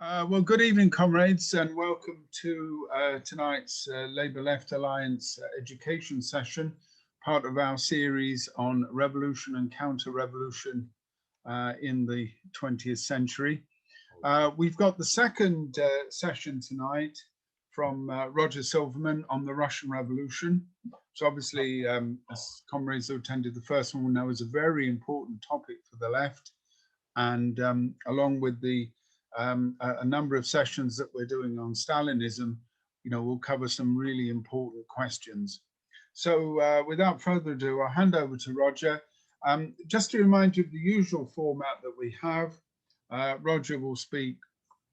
Well, good evening, comrades, and welcome to tonight's Labour Left Alliance education session, part of our series on revolution and counter-revolution in the 20th century. We've got the second session tonight from Roger Silverman on the Russian Revolution. So obviously, as comrades who attended the first one will know, is a very important topic for the left. And along with the a number of sessions that we're doing on Stalinism, we'll cover some really important questions. So without further ado, I'll hand over to Roger. Just to remind you of the usual format that we have, Roger will speak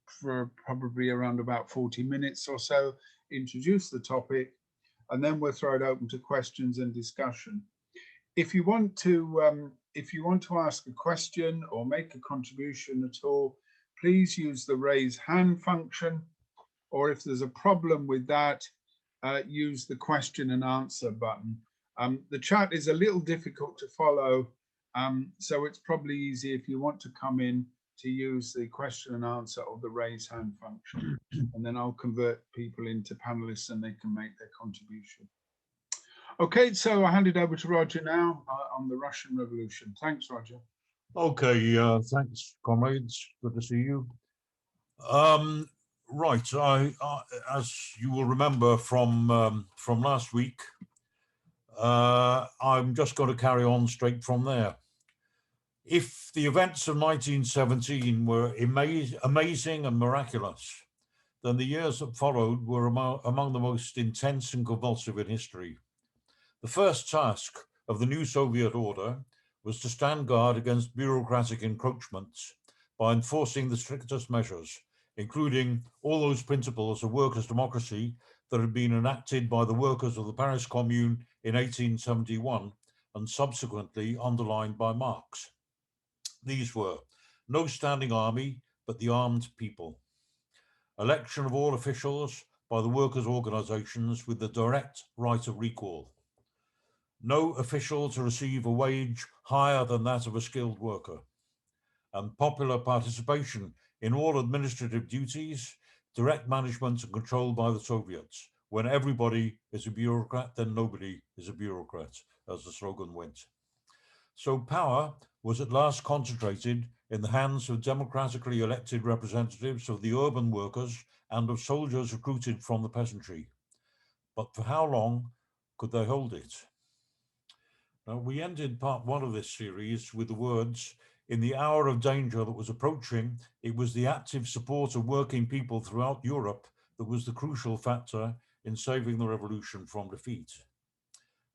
for probably around about 40 minutes or so, introduce the topic, and then we'll throw it open to questions and discussion. If you want to ask a question or make a contribution at all, please use the raise hand function, or if there's a problem with that, use the question and answer button. The chat is a little difficult to follow, so it's probably easy if you want to come in to use the question and answer or the raise hand function, and then I'll convert people into panelists and they can make their contribution. Okay, so I'll hand it over to Roger now on the Russian Revolution. Thanks, Roger. Okay, thanks, comrades. Good to see you. Right, as you will remember from last week, I'm just going to carry on straight from there. If the events of 1917 were amazing and miraculous, then the years that followed were among the most intense and convulsive in history. The first task of the new Soviet order was to stand guard against bureaucratic encroachments by enforcing the strictest measures, including all those principles of workers' democracy that had been enacted by the workers of the Paris Commune in 1871 and subsequently underlined by Marx. These were no standing army, but the armed people. Election of all officials by the workers' organizations with the direct right of recall. No official to receive a wage higher than that of a skilled worker, and popular participation in all administrative duties, direct management and control by the Soviets. When everybody is a bureaucrat, then nobody is a bureaucrat, as the slogan went. So power was at last concentrated in the hands of democratically elected representatives of the urban workers and of soldiers recruited from the peasantry. But for how long could they hold it? Now, we ended part one of this series with the words, "In the hour of danger that was approaching, it was the active support of working people throughout Europe that was the crucial factor in saving the revolution from defeat."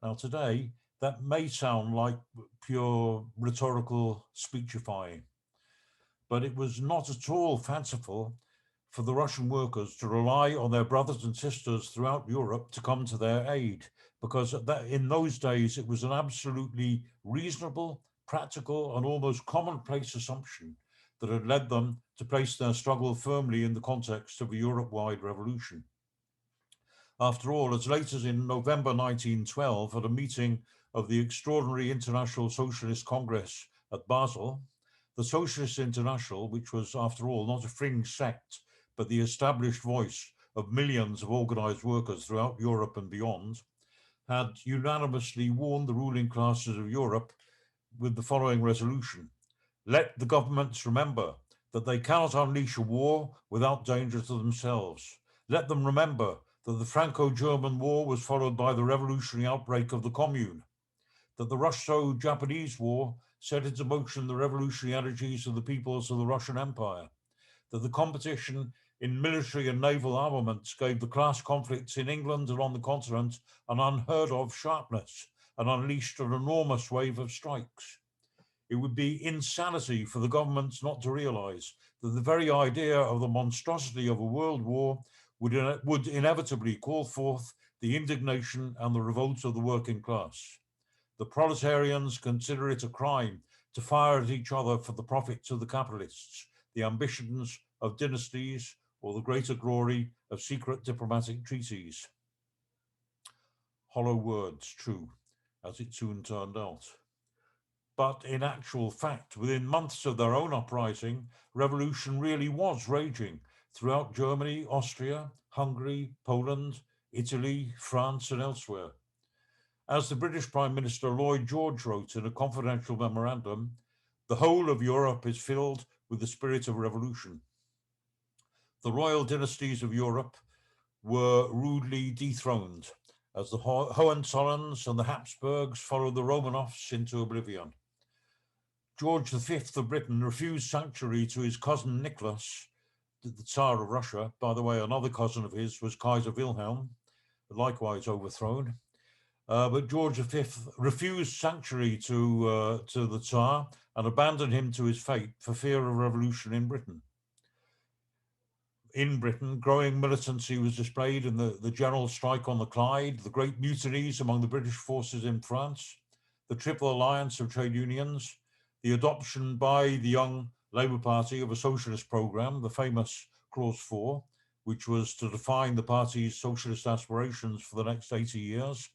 Now, today, that may sound like pure rhetorical speechifying, but it was not at all fanciful for the Russian workers to rely on their brothers and sisters throughout Europe to come to their aid, because in those days it was an absolutely reasonable, practical, and almost commonplace assumption that had led them to place their struggle firmly in the context of a Europe-wide revolution. After all, as late as in November 1912, at a meeting of the Extraordinary International Socialist Congress at Basel, the Socialist International, which was, after all, not a fringe sect, but the established voice of millions of organized workers throughout Europe and beyond, had unanimously warned the ruling classes of Europe with the following resolution: let the governments remember that they cannot unleash a war without danger to themselves. Let them remember that the Franco-German War was followed by the revolutionary outbreak of the Commune, that the Russo-Japanese War set into motion the revolutionary energies of the peoples of the Russian Empire, that the competition in military and naval armaments gave the class conflicts in England and on the continent an unheard of sharpness and unleashed an enormous wave of strikes. It would be insanity for the governments not to realize that the very idea of the monstrosity of a world war would inevitably call forth the indignation and the revolt of the working class. The proletarians consider it a crime to fire at each other for the profits of the capitalists, the ambitions of dynasties, or the greater glory of secret diplomatic treaties. Hollow words, true, as it soon turned out. But in actual fact, within months of their own uprising, revolution really was raging throughout Germany, Austria, Hungary, Poland, Italy, France, and elsewhere. As the British Prime Minister Lloyd George wrote in a confidential memorandum, the whole of Europe is filled with the spirit of revolution. The royal dynasties of Europe were rudely dethroned as the Hohenzollerns and the Habsburgs followed the Romanovs into oblivion. George V of Britain refused sanctuary to his cousin Nicholas, the Tsar of Russia. By the way, another cousin of his was Kaiser Wilhelm, likewise overthrown. But George V refused sanctuary to the Tsar and abandoned him to his fate for fear of revolution in Britain. In Britain, growing militancy was displayed in the general strike on the Clyde, the great mutinies among the British forces in France, the Triple Alliance of trade unions, the adoption by the young Labour Party of a socialist programme, the famous Clause 4, which was to define the party's socialist aspirations for the next 80 years,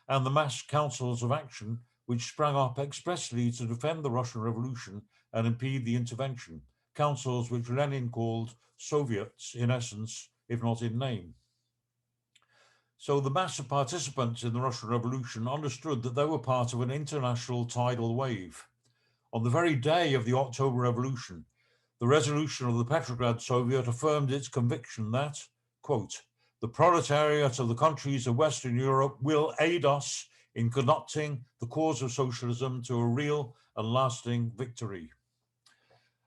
and the mass councils of action, which sprang up expressly to defend the Russian Revolution and impede the intervention, councils which Lenin called Soviets in essence, if not in name. So the mass of participants in the Russian Revolution understood that they were part of an international tidal wave. On the very day of the October Revolution, the resolution of the Petrograd Soviet affirmed its conviction that, quote, the proletariat of the countries of Western Europe will aid us in conducting the cause of socialism to a real and lasting victory.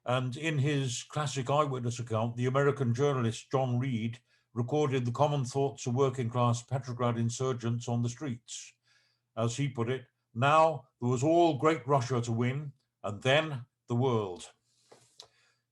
And in his classic eyewitness account, the American journalist John Reed recorded the common thoughts of working class Petrograd insurgents on the streets. As he put it, now there was all great Russia to win, and then the world.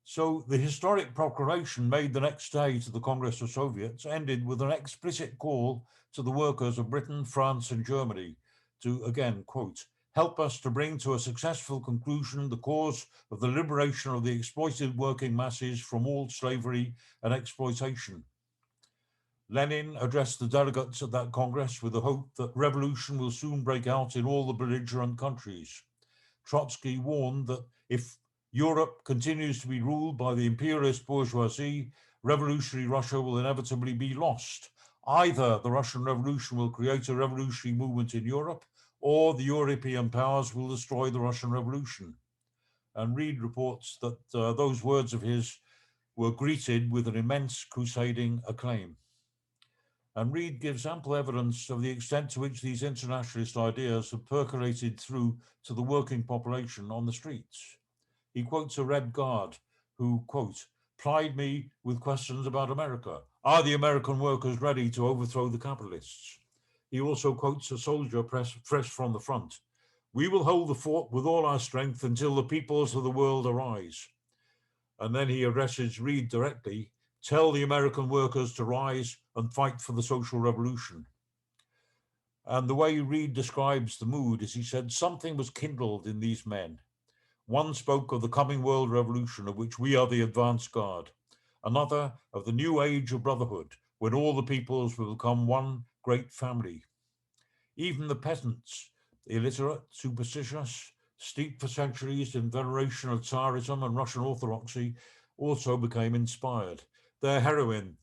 So the historic proclamation made the next day to the Congress of Soviets ended with an explicit call to the workers of Britain, France, and Germany to, again, quote, help us to bring to a successful conclusion the cause of the liberation of the exploited working masses from all slavery and exploitation. Lenin addressed the delegates at that Congress with the hope that revolution will soon break out in all the belligerent countries. Trotsky warned that if Europe continues to be ruled by the imperialist bourgeoisie, revolutionary Russia will inevitably be lost. Either the Russian Revolution will create a revolutionary movement in Europe, or the European powers will destroy the Russian Revolution. And Reed reports that those words of his were greeted with an immense crusading acclaim. And Reed gives ample evidence of the extent to which these internationalist ideas have percolated through to the working population on the streets. He quotes a Red Guard who, quote, plied me with questions about America. Are the American workers ready to overthrow the capitalists? He also quotes a soldier fresh from the front. We will hold the fort with all our strength until the peoples of the world arise. And then he addresses Reed directly, tell the American workers to rise and fight for the social revolution. And the way Reed describes the mood is he said, something was kindled in these men. One spoke of the coming world revolution of which we are the advance guard. Another of the new age of brotherhood, when all the peoples will become one great family. Even the peasants, illiterate, superstitious, steeped for centuries in veneration of Tsarism and Russian Orthodoxy, also became inspired. Their heroine,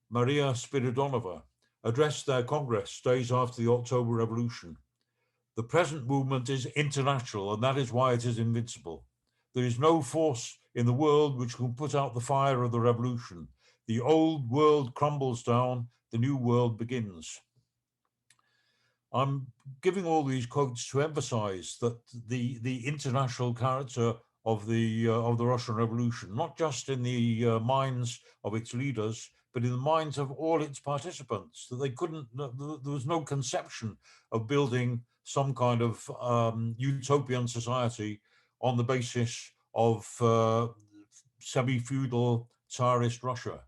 Maria Spiridonova, addressed their Congress days after the October Revolution. The present movement is international, and that is why it is invincible. There is no force in the world which can put out the fire of the revolution. The old world crumbles down, the new world begins. I'm giving all these quotes to emphasize that the international character of the Russian Revolution, not just in the minds of its leaders, but in the minds of all its participants, that they couldn't, there was no conception of building some kind of utopian society on the basis of semi-feudal Tsarist Russia.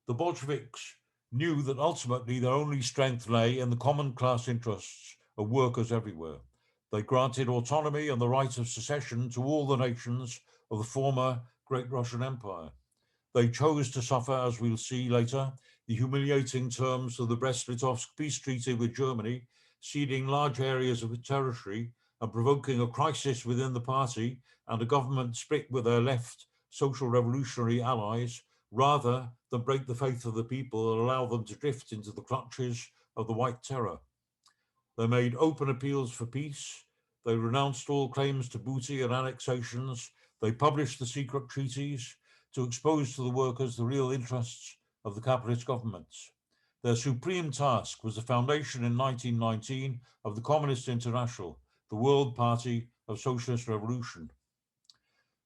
The Bolsheviks knew that ultimately their only strength lay in the common class interests of workers everywhere. They granted autonomy and the right of secession to all the nations of the former Great Russian Empire. They chose to suffer, as we'll see later, the humiliating terms of the Brest-Litovsk peace treaty with Germany, ceding large areas of its territory and provoking a crisis within the party and a government split with their left social revolutionary allies, rather than break the faith of the people and allow them to drift into the clutches of the White Terror. They made open appeals for peace. They renounced all claims to booty and annexations. They published the secret treaties to expose to the workers the real interests of the capitalist governments. Their supreme task was the foundation in 1919 of the Communist International, the World Party of Socialist Revolution.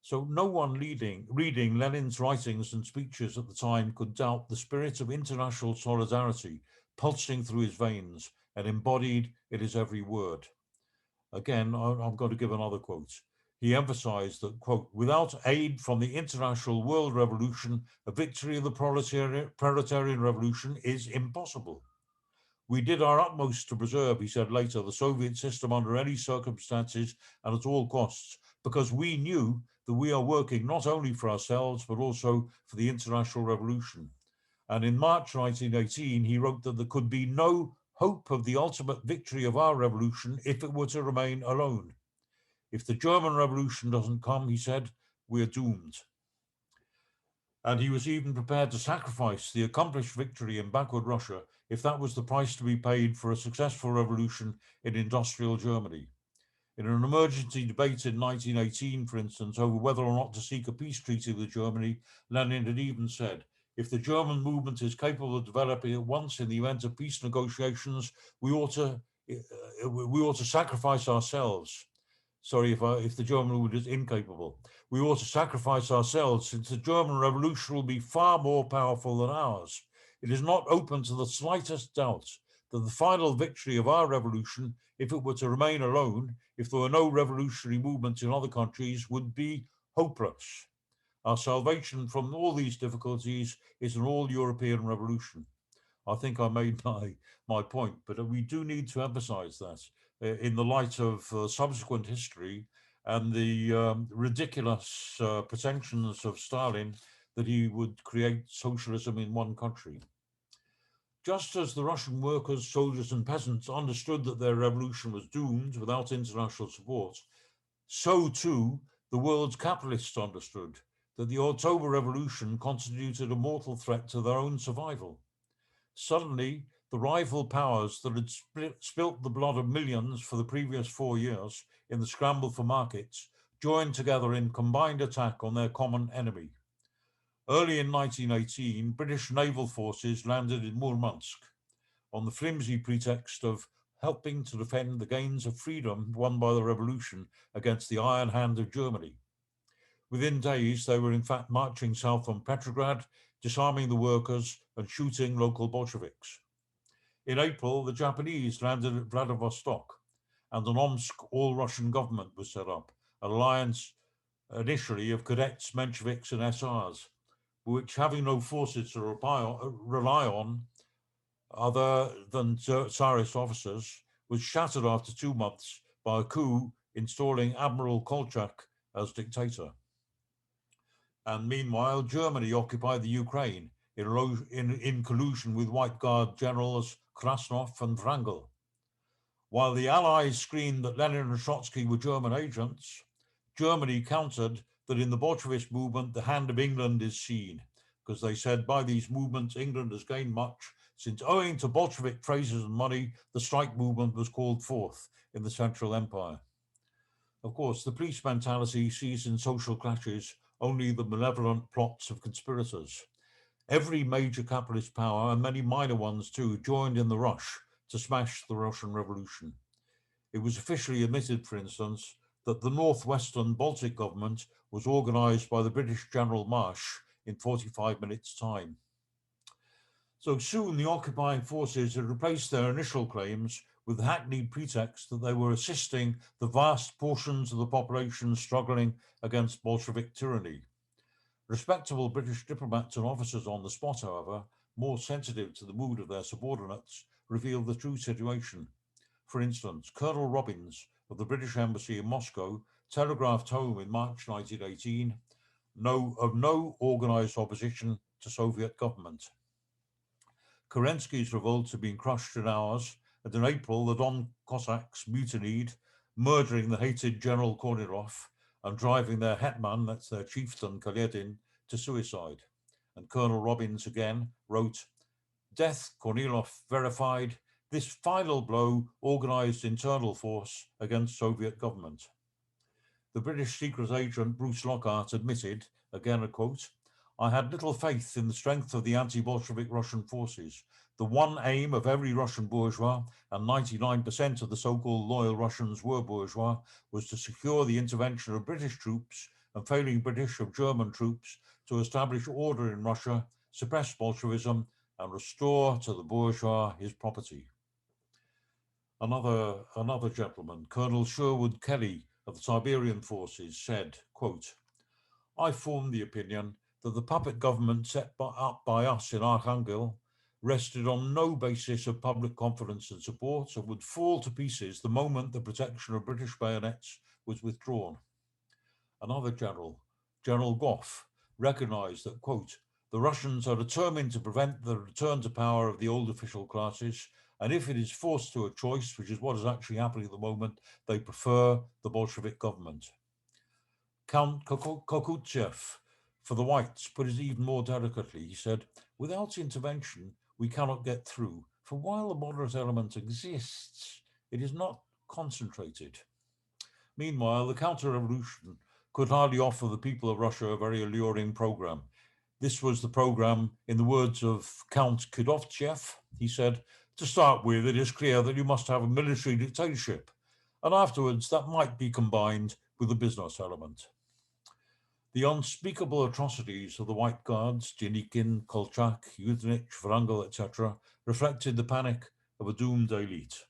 So no one reading Lenin's writings and speeches at the time could doubt the spirit of international solidarity pulsing through his veins and embodied in his every word. Again, I'm going to give another quote. He emphasized that, quote, without aid from the international world revolution, a victory of the proletarian revolution is impossible. We did our utmost to preserve, he said later, the Soviet system under any circumstances and at all costs, because we knew that we are working not only for ourselves, but also for the international revolution. And in March 1918, he wrote that there could be no hope of the ultimate victory of our revolution if it were to remain alone. If the German Revolution doesn't come, he said, we're doomed. And he was even prepared to sacrifice the accomplished victory in backward Russia if that was the price to be paid for a successful revolution in industrial Germany. In an emergency debate in 1918, for instance, over whether or not to seek a peace treaty with Germany, Lenin had even said, if the German movement is capable of developing at once in the event of peace negotiations, we ought to sacrifice ourselves. Sorry, if the German movement is incapable. We ought to sacrifice ourselves, since the German revolution will be far more powerful than ours. It is not open to the slightest doubt that the final victory of our revolution, if it were to remain alone, if there were no revolutionary movements in other countries, would be hopeless. Our salvation from all these difficulties is an all-European revolution. I think I made my point, but we do need to emphasize that in the light of subsequent history and the ridiculous pretensions of Stalin that he would create socialism in one country. Just as the Russian workers, soldiers, and peasants understood that their revolution was doomed without international support, so too the world's capitalists understood that the October Revolution constituted a mortal threat to their own survival. Suddenly, the rival powers that had spilt the blood of millions for the previous 4 years in the scramble for markets joined together in combined attack on their common enemy. Early in 1918, British naval forces landed in Murmansk on the flimsy pretext of helping to defend the gains of freedom won by the revolution against the iron hand of Germany. Within days, they were in fact marching south on Petrograd, disarming the workers and shooting local Bolsheviks. In April, the Japanese landed at Vladivostok, and an Omsk all-Russian government was set up, an alliance initially of cadets, Mensheviks, and SRs, which, having no forces to rely on other than Tsarist officers, was shattered after 2 months by a coup installing Admiral Kolchak as dictator. And meanwhile, Germany occupied the Ukraine in collusion with White Guard generals Krasnov and Wrangel. While the Allies screamed that Lenin and Trotsky were German agents, Germany countered that in the Bolshevist movement, the hand of England is seen, because they said by these movements, England has gained much, since owing to Bolshevik phrases and money, the strike movement was called forth in the Central Empire. Of course, the police mentality sees in social clashes only the malevolent plots of conspirators. Every major capitalist power, and many minor ones too, joined in the rush to smash the Russian Revolution. It was officially admitted, for instance, that the Northwestern Baltic government was organized by the British General Marsh in 45 minutes' time. So soon the occupying forces had replaced their initial claims with the hackneyed pretext that they were assisting the vast portions of the population struggling against Bolshevik tyranny. Respectable British diplomats and officers on the spot, however, more sensitive to the mood of their subordinates, revealed the true situation. For instance, Colonel Robbins of the British Embassy in Moscow telegraphed home in March 1918 of no organized opposition to Soviet government. Kerensky's revolt had been crushed in hours, and in April the Don Cossacks mutinied, murdering the hated General Kornilov and driving their hetman, that's their chieftain, Kaledin, to suicide. And Colonel Robbins again wrote, "Death, Kornilov verified, this final blow organized internal force against Soviet government." The British secret agent Bruce Lockhart admitted, again a quote, "I had little faith in the strength of the anti-Bolshevik Russian forces. The one aim of every Russian bourgeois, and 99% of the so-called loyal Russians were bourgeois, was to secure the intervention of British troops and failing British of German troops to establish order in Russia, suppress Bolshevism, and restore to the bourgeois his property." Another gentleman, Colonel Sherwood Kelly of the Siberian forces, said, quote, "I formed the opinion that the puppet government set up by us in Archangel rested on no basis of public confidence and support and would fall to pieces the moment the protection of British bayonets was withdrawn." Another general, General Goff, recognized that, quote, "The Russians are determined to prevent the return to power of the old official classes, and if it is forced to a choice, which is what is actually happening at the moment, they prefer the Bolshevik government." Count Kokutchev, for the Whites, put it even more delicately. He said, "Without intervention, we cannot get through, for while the moderate element exists, it is not concentrated." Meanwhile, the counter-revolution could hardly offer the people of Russia a very alluring program. This was the program, in the words of Count Kudovchev. He said, "To start with, it is clear that you must have a military dictatorship, and afterwards that might be combined with a business element." The unspeakable atrocities of the White Guards, Denikin, Kolchak, Yudenich, Wrangel, etc., reflected the panic of a doomed elite.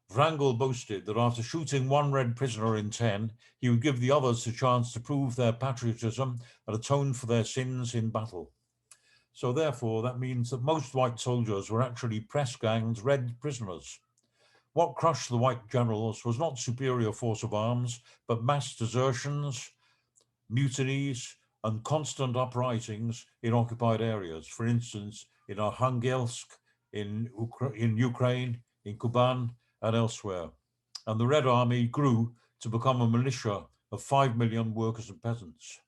Wrangel boasted that after shooting one red prisoner in 10, he would give the others a chance to prove their patriotism and atone for their sins in battle. So therefore, that means that most white soldiers were actually press-ganged red prisoners. What crushed the white generals was not superior force of arms, but mass desertions, mutinies, and constant uprisings in occupied areas. For instance, in Arhangelsk, in Ukraine, in Kuban, and elsewhere. And the Red Army grew to become a militia of 5 million workers and peasants.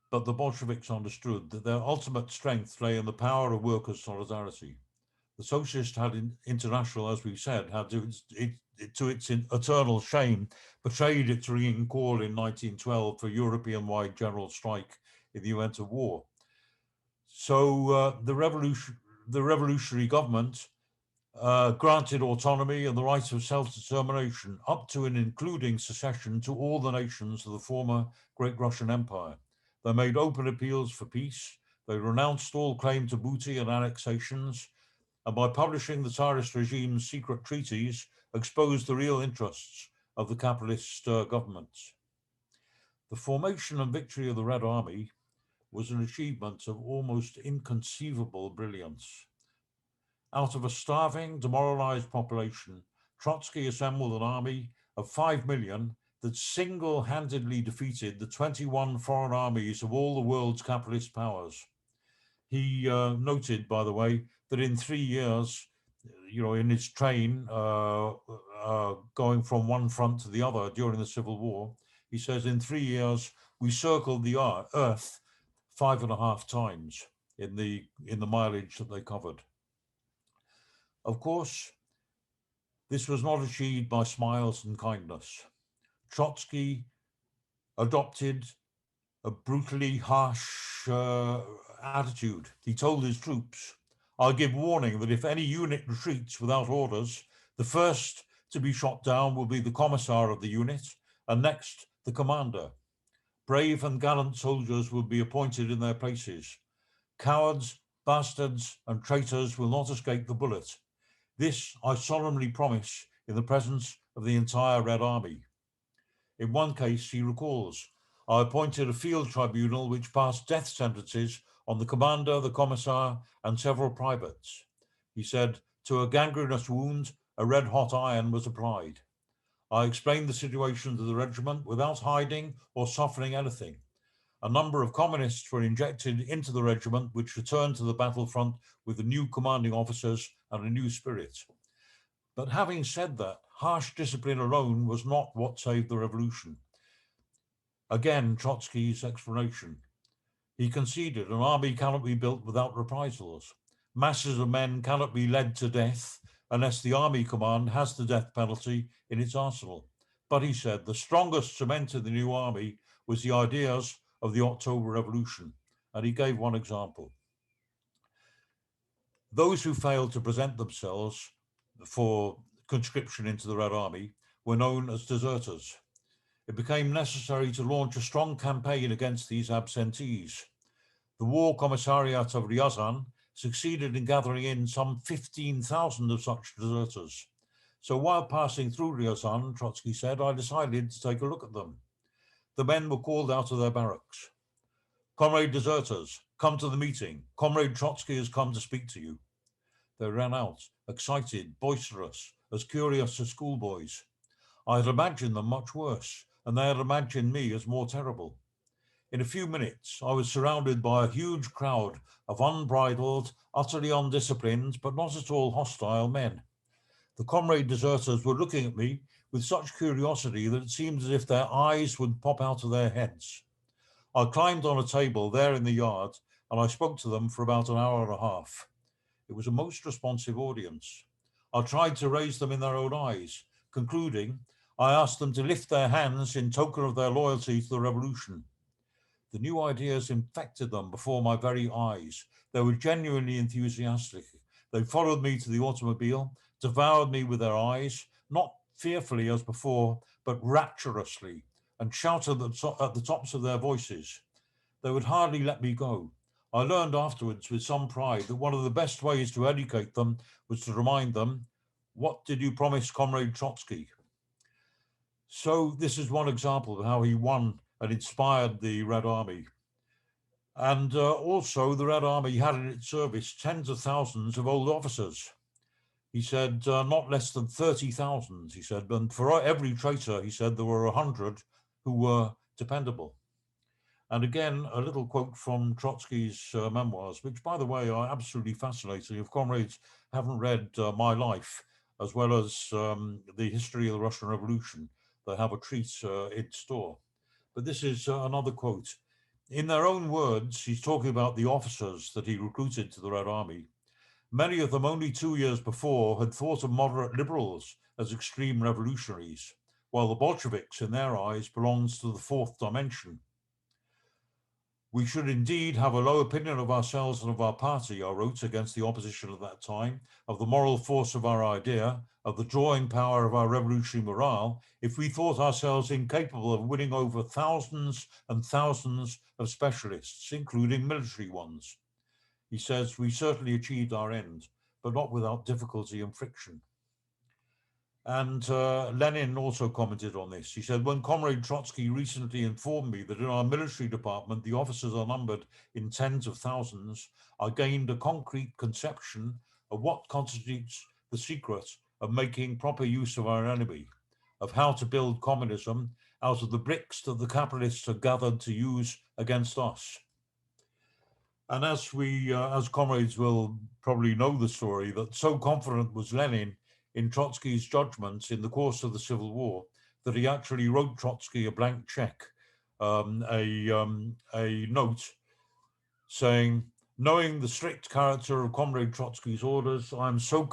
But the Bolsheviks understood that their ultimate strength lay in the power of workers' solidarity. The Socialist International, as we've said, had to its eternal shame, betrayed its ringing call in 1912 for European-wide general strike in the event of war. So the revolutionary government granted autonomy and the right of self-determination up to and including secession to all the nations of the former Great Russian Empire. They made open appeals for peace. They renounced all claim to booty and annexations, and by publishing the Tsarist regime's secret treaties, exposed the real interests of the capitalist governments. The formation and victory of the Red Army was an achievement of almost inconceivable brilliance. Out of a starving, demoralized population, Trotsky assembled an army of 5 million that single-handedly defeated the 21 foreign armies of all the world's capitalist powers. He noted, by the way, that in 3 years, in his train going from one front to the other during the Civil War, he says, in 3 years, we circled the Earth 5.5 times in the mileage that they covered. Of course, this was not achieved by smiles and kindness. Trotsky adopted a brutally harsh attitude. He told his troops, "I'll give warning that if any unit retreats without orders, the first to be shot down will be the commissar of the unit, and next the commander. Brave and gallant soldiers will be appointed in their places. Cowards, bastards, and traitors will not escape the bullet. This I solemnly promise in the presence of the entire Red Army." In one case, he recalls, "I appointed a field tribunal which passed death sentences on the commander, the commissar, and several privates." He said, "To a gangrenous wound, a red-hot iron was applied. I explained the situation to the regiment without hiding or softening anything. A number of communists were injected into the regiment, which returned to the battlefront with the new commanding officers and a new spirit. But having said that, harsh discipline alone was not what saved the revolution. Again, Trotsky's explanation. He conceded an army cannot be built without reprisals. Masses of men cannot be led to death unless the army command has the death penalty in its arsenal. But he said the strongest cement in the new army was the ideas of the October Revolution. And he gave one example. Those who failed to present themselves for conscription into the Red Army were known as deserters. It became necessary to launch a strong campaign against these absentees. The War Commissariat of Ryazan succeeded in gathering in some 15,000 of such deserters. So while passing through Ryazan, Trotsky said, I decided to take a look at them. The men were called out of their barracks. Comrade deserters, come to the meeting. Comrade Trotsky has come to speak to you. They ran out, excited, boisterous, as curious as schoolboys. I had imagined them much worse, and they had imagined me as more terrible. In a few minutes, I was surrounded by a huge crowd of unbridled, utterly undisciplined, but not at all hostile men. The comrade deserters were looking at me with such curiosity that it seemed as if their eyes would pop out of their heads. I climbed on a table there in the yard, and I spoke to them for about an hour and a half. It was a most responsive audience. I tried to raise them in their own eyes. Concluding, I asked them to lift their hands in token of their loyalty to the revolution. The new ideas infected them before my very eyes. They were genuinely enthusiastic. They followed me to the automobile, devoured me with their eyes, not fearfully as before, but rapturously, and shouted at the tops of their voices. They would hardly let me go. I learned afterwards with some pride that one of the best ways to educate them was to remind them, what did you promise Comrade Trotsky? So this is one example of how he won and inspired the Red Army. And also the Red Army had in its service tens of thousands of old officers. He said not less than 30,000, he said, and for every traitor, he said, there were 100 who were dependable. And again, a little quote from Trotsky's memoirs, which, by the way, are absolutely fascinating. If comrades haven't read My Life, as well as the history of the Russian Revolution, they have a treat in store. But this is another quote. In their own words, he's talking about the officers that he recruited to the Red Army. Many of them only 2 years before had thought of moderate liberals as extreme revolutionaries, while the Bolsheviks, in their eyes, belongs to the fourth dimension. We should indeed have a low opinion of ourselves and of our party, I wrote against the opposition at that time, of the moral force of our idea, of the drawing power of our revolutionary morale, if we thought ourselves incapable of winning over thousands and thousands of specialists, including military ones. He says, we certainly achieved our end, but not without difficulty and friction. And Lenin also commented on this. He said, when Comrade Trotsky recently informed me that in our military department, the officers are numbered in tens of thousands, I gained a concrete conception of what constitutes the secret of making proper use of our enemy, of how to build communism out of the bricks that the capitalists are gathered to use against us. And as comrades will probably know the story, that so confident was Lenin in Trotsky's judgments in the course of the Civil War that he actually wrote Trotsky a blank check, a note saying, knowing the strict character of Comrade Trotsky's orders, I am so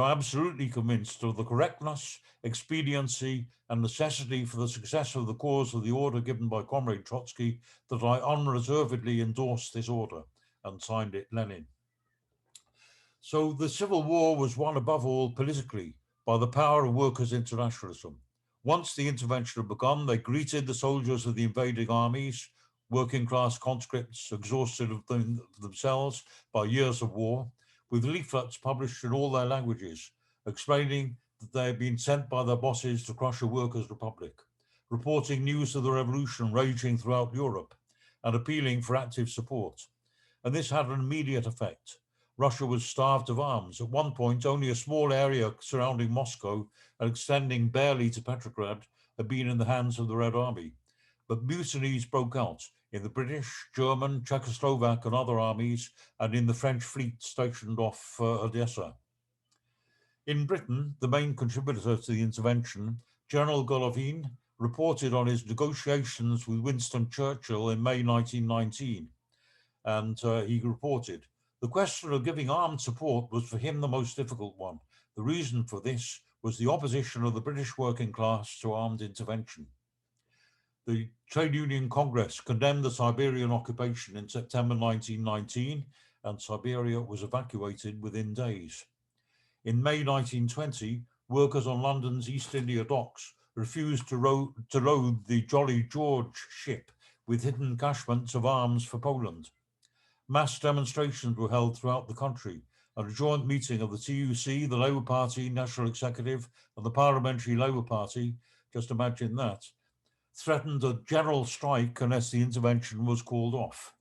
absolutely convinced of the correctness, expediency, and necessity for the success of the cause of the order given by Comrade Trotsky that I unreservedly endorse this order, and signed it Lenin. So the Civil War was won above all politically by the power of workers' internationalism. Once the intervention had begun, they greeted the soldiers of the invading armies, working class conscripts exhausted of themselves by years of war, with leaflets published in all their languages, explaining that they had been sent by their bosses to crush a workers' republic, reporting news of the revolution raging throughout Europe, and appealing for active support. And this had an immediate effect. Russia was starved of arms. At one point, only a small area surrounding Moscow and extending barely to Petrograd had been in the hands of the Red Army. But mutinies broke out in the British, German, Czechoslovak and other armies, and in the French fleet stationed off Odessa. In Britain, the main contributor to the intervention, General Golovin, reported on his negotiations with Winston Churchill in May 1919. And he reported, the question of giving armed support was for him the most difficult one. The reason for this was the opposition of the British working class to armed intervention. The Trade Union Congress condemned the Siberian occupation in September 1919, and Siberia was evacuated within days. In May 1920, workers on London's East India docks refused to load the Jolly George ship with hidden cachements of arms for Poland. Mass demonstrations were held throughout the country, and a joint meeting of the TUC, the Labour Party, National Executive, and the Parliamentary Labour Party, just imagine that, threatened a general strike unless the intervention was called off.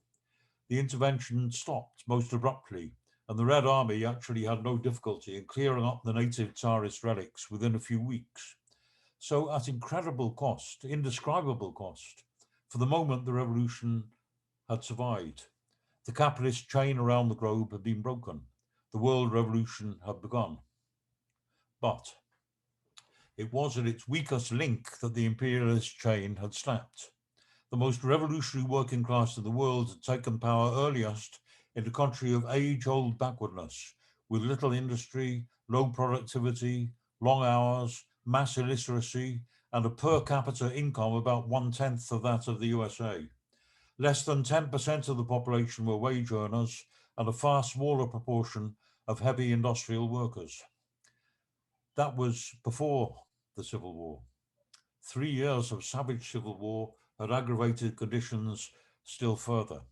The intervention stopped most abruptly, and the Red Army actually had no difficulty in clearing up the native Tsarist relics within a few weeks. So at incredible cost, indescribable cost, for the moment the revolution had survived. The capitalist chain around the globe had been broken. The world revolution had begun. But it was at its weakest link that the imperialist chain had snapped. The most revolutionary working class in the world had taken power earliest in a country of age-old backwardness, with little industry, low productivity, long hours, mass illiteracy, and a per capita income about 1/10 of that of the USA. Less than 10% of the population were wage earners, and a far smaller proportion of heavy industrial workers. That was before the Civil War. 3 years of savage civil war had aggravated conditions still further.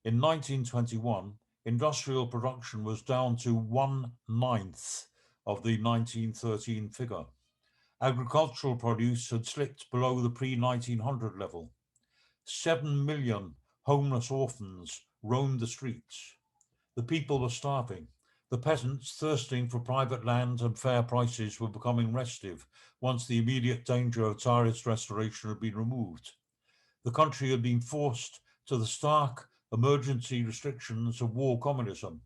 In 1921, industrial production was down to 1/9 of the 1913 figure. Agricultural produce had slipped below the pre-1900 level. 7 million homeless orphans roamed the streets. The people were starving. The peasants, thirsting for private land and fair prices, were becoming restive once the immediate danger of Tsarist restoration had been removed. The country had been forced to the stark emergency restrictions of war communism.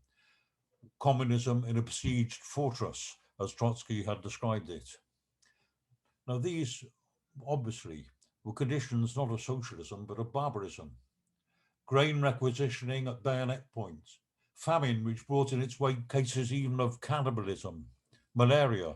Communism in a besieged fortress, as Trotsky had described it. Now, these, obviously, were conditions not of socialism, but of barbarism. Grain requisitioning at bayonet point, famine which brought in its wake cases even of cannibalism, malaria,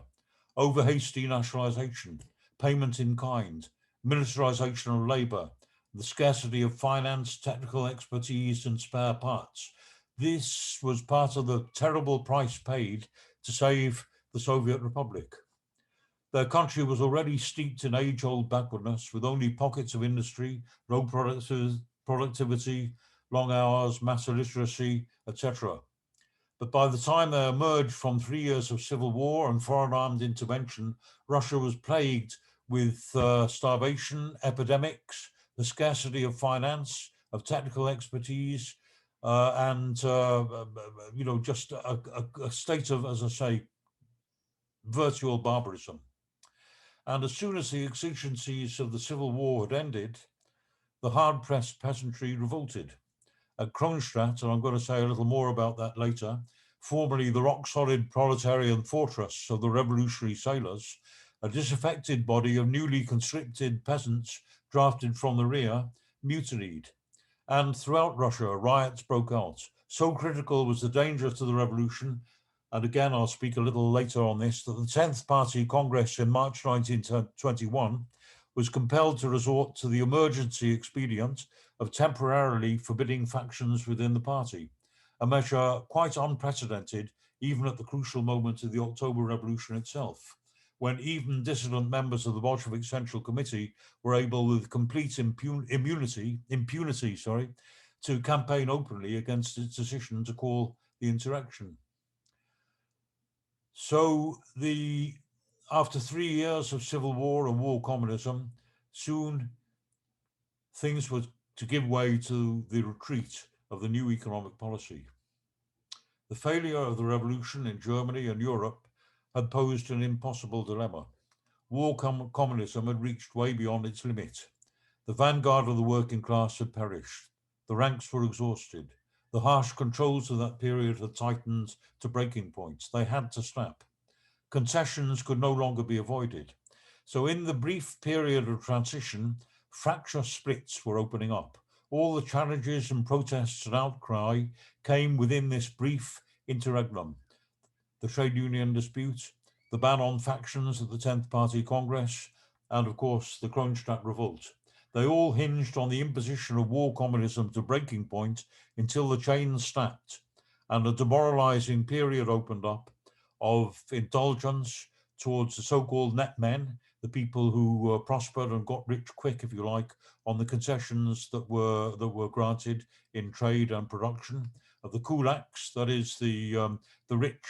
over-hasty nationalization, payment in kind, militarization of labor, the scarcity of finance, technical expertise, and spare parts. This was part of the terrible price paid to save the Soviet Republic. Their country was already steeped in age-old backwardness, with only pockets of industry, low productivity, long hours, mass illiteracy, etc. But by the time they emerged from 3 years of civil war and foreign armed intervention, Russia was plagued with starvation, epidemics, the scarcity of finance, of technical expertise, and just a state of, as I say, virtual barbarism. And as soon as the exigencies of the civil war had ended, the hard-pressed peasantry revolted. At Kronstadt, and I'm going to say a little more about that later, formerly the rock-solid proletarian fortress of the revolutionary sailors, a disaffected body of newly conscripted peasants drafted from the rear mutinied. And throughout Russia, riots broke out. So critical was the danger to the revolution, and again, I'll speak a little later on this, that the 10th Party Congress in March 1921 was compelled to resort to the emergency expedient of temporarily forbidding factions within the party, a measure quite unprecedented even at the crucial moment of the October Revolution itself, when even dissident members of the Bolshevik Central Committee were able, with complete impunity, to campaign openly against its decision to call the insurrection. So after 3 years of civil war and war communism, soon things were to give way to the retreat of the new economic policy. The failure of the revolution in Germany and Europe had posed an impossible dilemma. War communism had reached way beyond its limit. The vanguard of the working class had perished. The ranks were exhausted. The harsh controls of that period had tightened to breaking points. They had to snap. concessions could no longer be avoided. So in the brief period of transition, fractious splits were opening up. All the challenges and protests and outcry came within this brief interregnum. The trade union dispute, the ban on factions at the 10th Party Congress, and of course the Kronstadt revolt. They all hinged on the imposition of war communism to breaking point until the chains snapped and a demoralizing period opened up of indulgence towards the so-called net men, the people who prospered and got rich quick, if you like, on the concessions that were granted in trade and production. Of the kulaks, that is the rich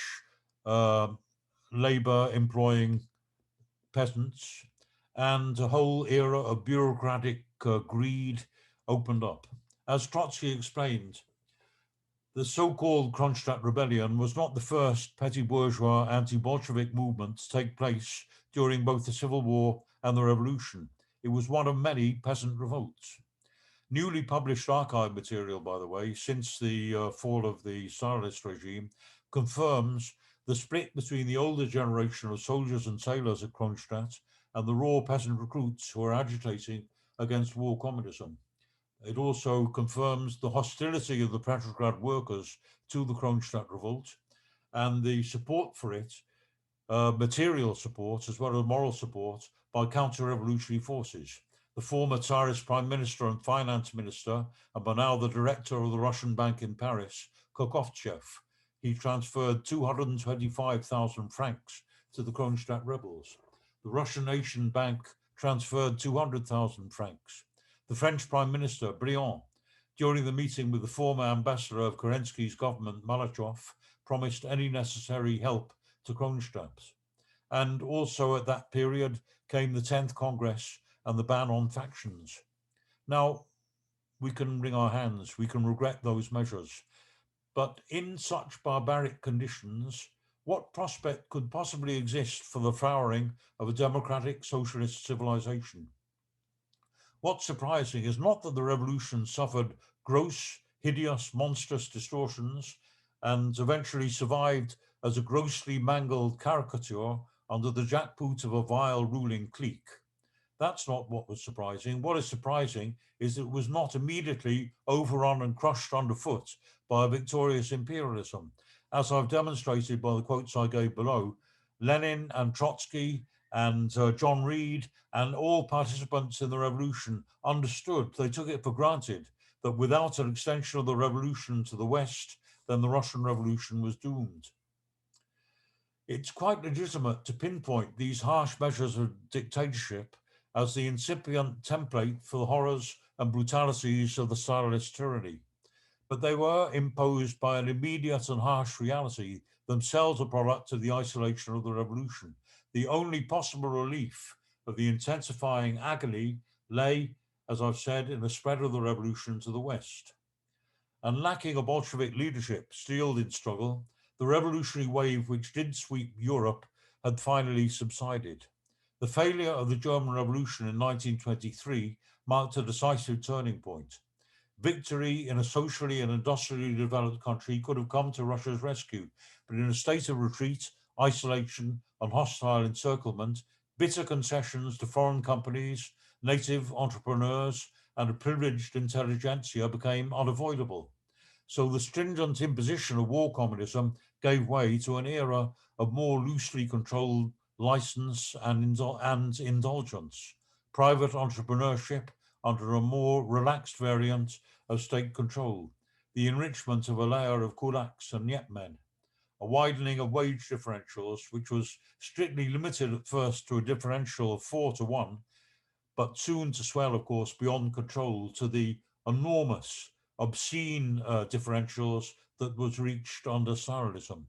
labor employing peasants, and a whole era of bureaucratic greed opened up. As Trotsky explained, the so-called Kronstadt Rebellion was not the first petty bourgeois anti-Bolshevik movement to take place during both the Civil War and the Revolution. It was one of many peasant revolts. Newly published archive material, by the way, since the fall of the Socialist regime, confirms the split between the older generation of soldiers and sailors at Kronstadt and the raw peasant recruits who are agitating against war communism. It also confirms the hostility of the Petrograd workers to the Kronstadt revolt and the support for it, material support as well as moral support by counter-revolutionary forces. The former Tsarist prime minister and finance minister, and by now the director of the Russian bank in Paris, Kokovtchev, he transferred 225,000 francs to the Kronstadt rebels. The Russian Nation Bank transferred 200,000 francs. The French Prime Minister, Briand, during the meeting with the former ambassador of Kerensky's government, Malachov, promised any necessary help to Kronstadt. And also at that period came the 10th Congress and the ban on factions. Now, we can wring our hands, we can regret those measures. But in such barbaric conditions, what prospect could possibly exist for the flowering of a democratic socialist civilization? What's surprising is not that the revolution suffered gross, hideous, monstrous distortions and eventually survived as a grossly mangled caricature under the jackboot of a vile ruling clique. That's not what was surprising. What is surprising is that it was not immediately overrun and crushed underfoot by a victorious imperialism. As I've demonstrated by the quotes I gave below, Lenin and Trotsky and John Reed and all participants in the revolution understood, they took it for granted, that without an extension of the revolution to the West, then the Russian Revolution was doomed. It's quite legitimate to pinpoint these harsh measures of dictatorship as the incipient template for the horrors and brutalities of the Socialist tyranny. But they were imposed by an immediate and harsh reality, themselves a product of the isolation of the revolution. The only possible relief of the intensifying agony lay, as I've said, in the spread of the revolution to the West. And lacking a Bolshevik leadership steeled in struggle, the revolutionary wave which did sweep Europe had finally subsided. The failure of the German Revolution in 1923 marked a decisive turning point. Victory in a socially and industrially developed country could have come to Russia's rescue, but in a state of retreat, isolation, and hostile encirclement, bitter concessions to foreign companies, native entrepreneurs, and a privileged intelligentsia became unavoidable. So the stringent imposition of war communism gave way to an era of more loosely controlled license and indulgence, private entrepreneurship under a more relaxed variant of state control, the enrichment of a layer of kulaks and yetmen, a widening of wage differentials, which was strictly limited at first to a differential of 4-1, but soon to swell, of course, beyond control to the enormous, obscene differentials that was reached under Stalinism.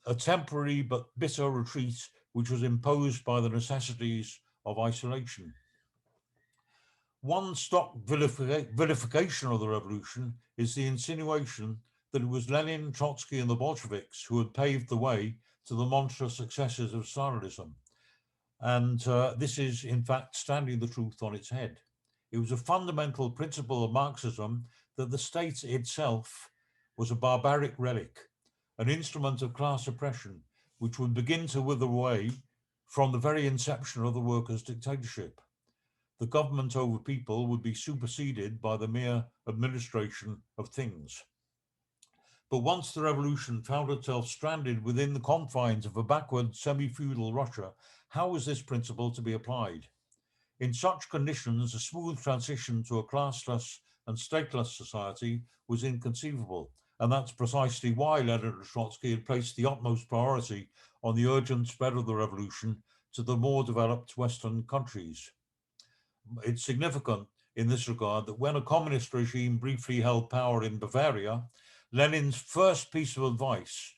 A temporary but bitter retreat which was imposed by the necessities of isolation. One stock vilification of the revolution is the insinuation that it was Lenin, Trotsky, and the Bolsheviks who had paved the way to the monstrous successes of Stalinism. And this is, in fact, standing the truth on its head. It was a fundamental principle of Marxism that the state itself was a barbaric relic, an instrument of class oppression, which would begin to wither away from the very inception of the workers' dictatorship. The government over people would be superseded by the mere administration of things. But once the revolution found itself stranded within the confines of a backward semi-feudal Russia, how was this principle to be applied? In such conditions, a smooth transition to a classless and stateless society was inconceivable, and that's precisely why Lenin and Trotsky had placed the utmost priority on the urgent spread of the revolution to the more developed Western countries. It's significant in this regard that when a communist regime briefly held power in Bavaria, Lenin's first piece of advice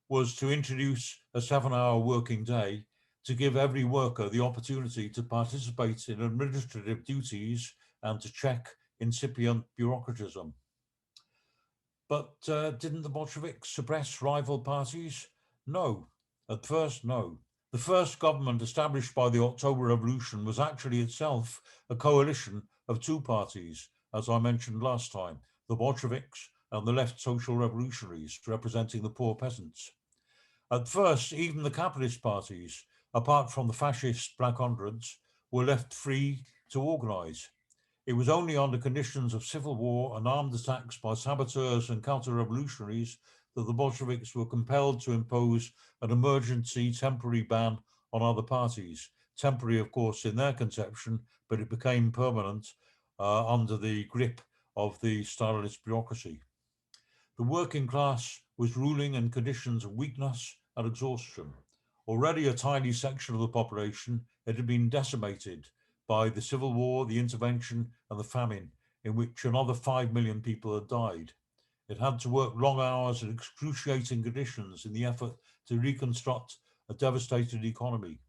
was to introduce a 7-hour working day to give every worker the opportunity to participate in administrative duties and to check incipient bureaucratism. But didn't the Bolsheviks suppress rival parties? No. At first, no. The first government established by the October Revolution was actually itself a coalition of two parties, as I mentioned last time, the Bolsheviks and the left social revolutionaries representing the poor peasants. At first, even the capitalist parties, apart from the fascist Black Hundreds, were left free to organize. It was only under conditions of civil war and armed attacks by saboteurs and counter-revolutionaries that the Bolsheviks were compelled to impose an emergency temporary ban on other parties. Temporary, of course, in their conception, but it became permanent under the grip of the Stalinist bureaucracy. The working class was ruling in conditions of weakness and exhaustion. Already a tiny section of the population, it had been decimated by the civil war, the intervention, and the famine, in which another 5 million people had died. It had to work long hours in excruciating conditions in the effort to reconstruct a devastated economy.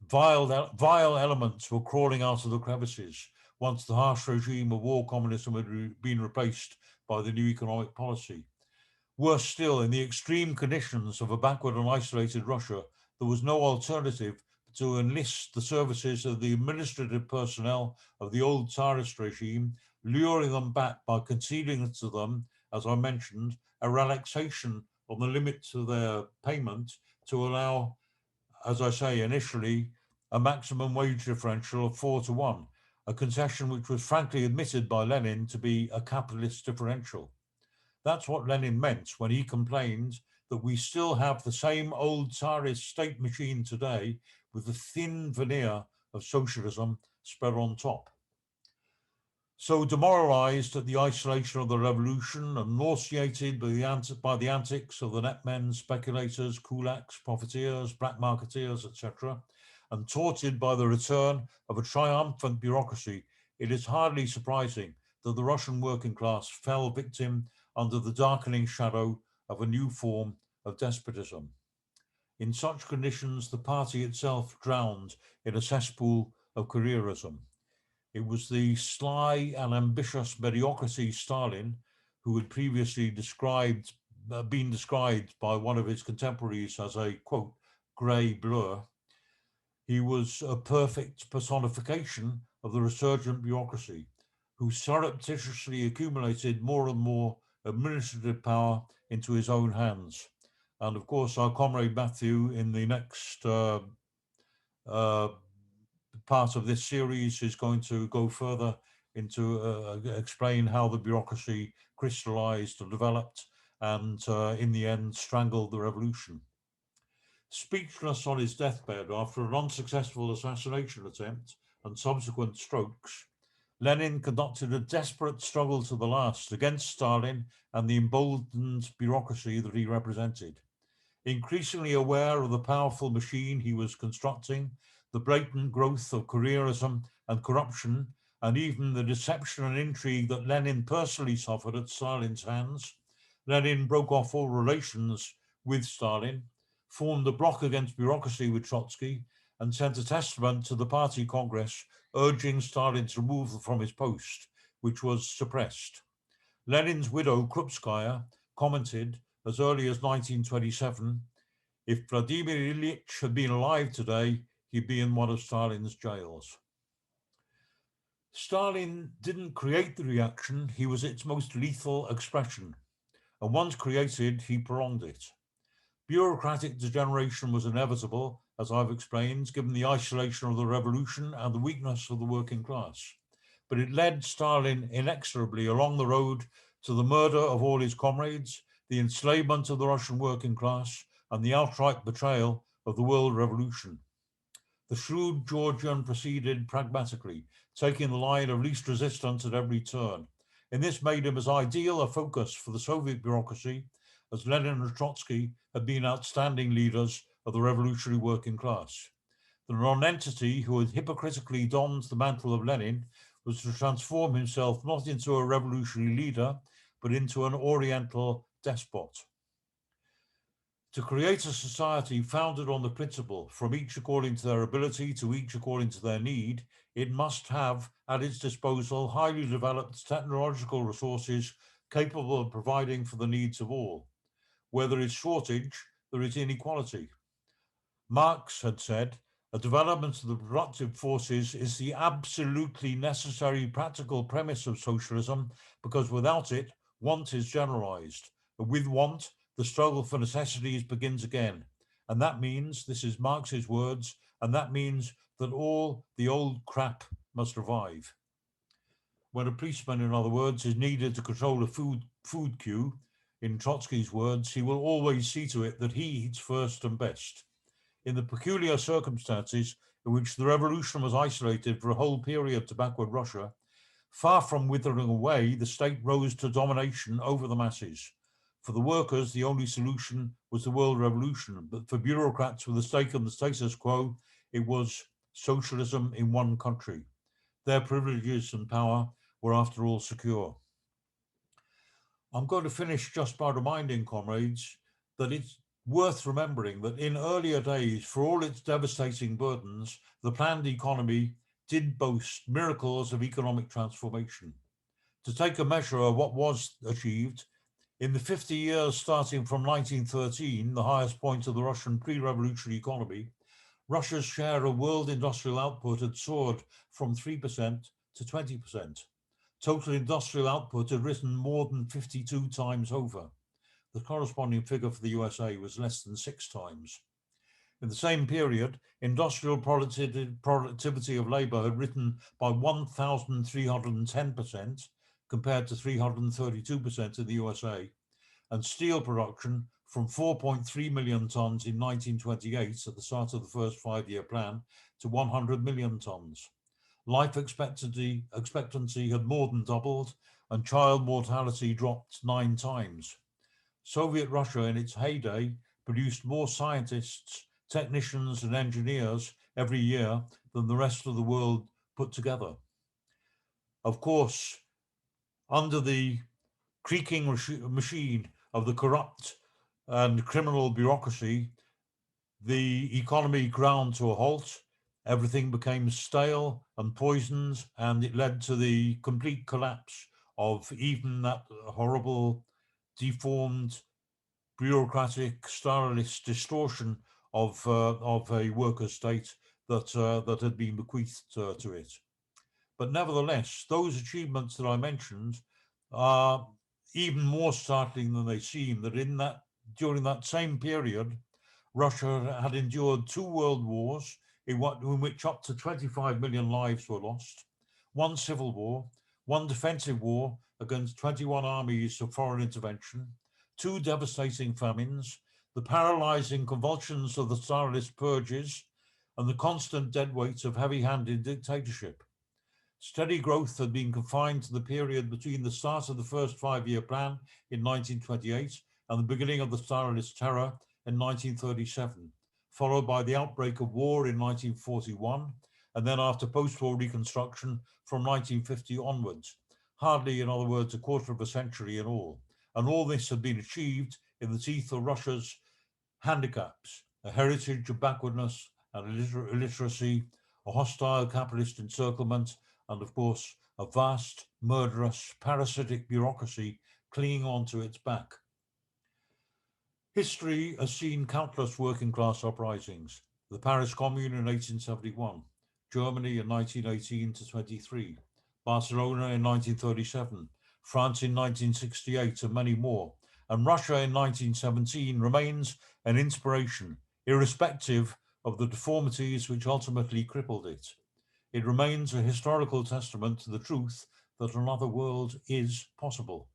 Vile elements were crawling out of the crevices once the harsh regime of war communism had been replaced by the new economic policy. Worse still, in the extreme conditions of a backward and isolated Russia, there was no alternative to enlist the services of the administrative personnel of the old Tsarist regime, luring them back by conceding to them, as I mentioned, a relaxation on the limit to their payment to allow, as I say initially, a maximum wage differential of 4-1, a concession which was frankly admitted by Lenin to be a capitalist differential. That's what Lenin meant when he complained that we still have the same old Tsarist state machine today with the thin veneer of socialism spread on top. So demoralized at the isolation of the revolution and nauseated by the antics of the netmen, speculators, kulaks, profiteers, black marketeers, etc., and taunted by the return of a triumphant bureaucracy, it is hardly surprising that the Russian working class fell victim under the darkening shadow of a new form of despotism. In such conditions, the party itself drowned in a cesspool of careerism. It was the sly and ambitious mediocracy Stalin, who had previously been described by one of his contemporaries as a, quote, grey blur. He was a perfect personification of the resurgent bureaucracy, who surreptitiously accumulated more and more administrative power into his own hands. And of course, our comrade Matthew, in the next part of this series, is going to go further into explain how the bureaucracy crystallized and developed and in the end strangled the revolution. Speechless on his deathbed after an unsuccessful assassination attempt and subsequent strokes, Lenin conducted a desperate struggle to the last against Stalin and the emboldened bureaucracy that he represented. Increasingly aware of the powerful machine he was constructing, the blatant growth of careerism and corruption, and even the deception and intrigue that Lenin personally suffered at Stalin's hands, Lenin broke off all relations with Stalin, formed a bloc against bureaucracy with Trotsky, and sent a testament to the party congress urging Stalin's removal from his post, which was suppressed. Lenin's widow, Krupskaya, commented as early as 1927, if Vladimir Ilyich had been alive today, he'd be in one of Stalin's jails. Stalin didn't create the reaction, he was its most lethal expression. And once created, he prolonged it. Bureaucratic degeneration was inevitable, as I've explained, given the isolation of the revolution and the weakness of the working class. But it led Stalin inexorably along the road to the murder of all his comrades, the enslavement of the Russian working class, and the outright betrayal of the world revolution. The shrewd Georgian proceeded pragmatically, taking the line of least resistance at every turn. And this made him as ideal a focus for the Soviet bureaucracy as Lenin and Trotsky had been outstanding leaders of the revolutionary working class. The nonentity who had hypocritically donned the mantle of Lenin was to transform himself not into a revolutionary leader, but into an Oriental despot. To create a society founded on the principle, from each according to their ability to each according to their need, it must have at its disposal highly developed technological resources capable of providing for the needs of all. Where there is shortage, there is inequality. Marx had said, a development of the productive forces is the absolutely necessary practical premise of socialism, because without it, want is generalized. And with want, the struggle for necessities begins again. And that means, this is Marx's words, and that means that all the old crap must revive. When a policeman, in other words, is needed to control a food queue, in Trotsky's words, he will always see to it that he eats first and best. In the peculiar circumstances in which the revolution was isolated for a whole period to backward Russia, far from withering away, the state rose to domination over the masses. For the workers, the only solution was the world revolution, but for bureaucrats with a stake in the status quo, it was socialism in one country. Their privileges and power were after all secure. I'm going to finish just by reminding comrades that it's worth remembering that in earlier days, for all its devastating burdens, the planned economy did boast miracles of economic transformation. To take a measure of what was achieved, in the 50 years starting from 1913, the highest point of the Russian pre-revolutionary economy, Russia's share of world industrial output had soared from 3% to 20%. Total industrial output had risen more than 52 times over. The corresponding figure for the USA was less than 6 times. In the same period, industrial productivity of labor had risen by 1,310% compared to 332% in the USA, and steel production from 4.3 million tons in 1928 at the start of the first 5-year plan to 100 million tons. Life expectancy had more than doubled, and child mortality dropped 9 times. Soviet Russia in its heyday produced more scientists, technicians, and engineers every year than the rest of the world put together. Of course, under the creaking machine of the corrupt and criminal bureaucracy, the economy ground to a halt. Everything became stale and poisoned, and it led to the complete collapse of even that horrible, deformed, bureaucratic, Stalinist distortion of a worker state that had been bequeathed to it. But nevertheless, those achievements that I mentioned are even more startling than they seem. That during that same period, Russia had endured 2 world wars in which up to 25 million lives were lost, 1 civil war, 1 defensive war against 21 armies of foreign intervention, 2 devastating famines, the paralyzing convulsions of the Stalinist purges, and the constant dead weight of heavy-handed dictatorship. Steady growth had been confined to the period between the start of the first 5-year plan in 1928 and the beginning of the Stalinist terror in 1937, followed by the outbreak of war in 1941, and then after post-war reconstruction from 1950 onwards, hardly, in other words, a quarter of a century in all. And all this had been achieved in the teeth of Russia's handicaps, a heritage of backwardness and illiteracy, a hostile capitalist encirclement, and of course, a vast, murderous, parasitic bureaucracy clinging onto its back. History has seen countless working class uprisings. The Paris Commune in 1871, Germany in 1918 to 23, Barcelona in 1937, France in 1968, and many more. and Russia in 1917 remains an inspiration, irrespective of the deformities which ultimately crippled it. It remains a historical testament to the truth that another world is possible.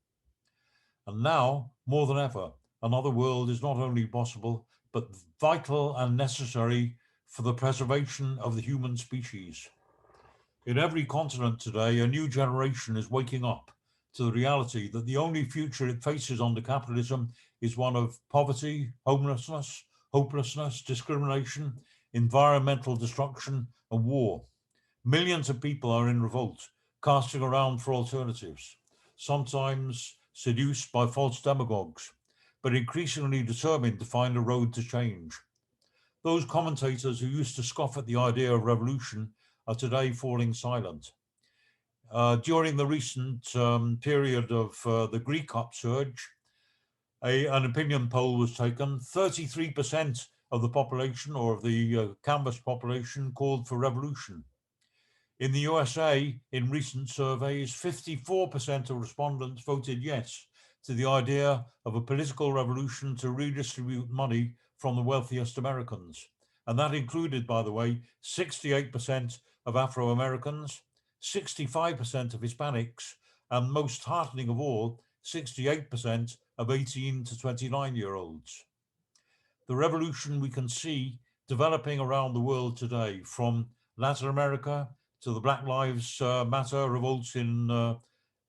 And now, more than ever, another world is not only possible, but vital and necessary for the preservation of the human species. In every continent today, a new generation is waking up to the reality that the only future it faces under capitalism is one of poverty, homelessness, hopelessness, discrimination, environmental destruction, and war. Millions of people are in revolt, casting around for alternatives, sometimes seduced by false demagogues, but increasingly determined to find a road to change. Those commentators who used to scoff at the idea of revolution are today falling silent. During the recent period of the Greek upsurge, an opinion poll was taken. 33% of the population, or of the canvassed population, called for revolution. In the USA, in recent surveys, 54% of respondents voted yes to the idea of a political revolution to redistribute money from the wealthiest Americans. And that included, by the way, 68% of Afro-Americans, 65% of Hispanics, and most heartening of all, 68% of 18 to 29-year-olds. The revolution we can see developing around the world today, from Latin America to the Black Lives Matter revolts in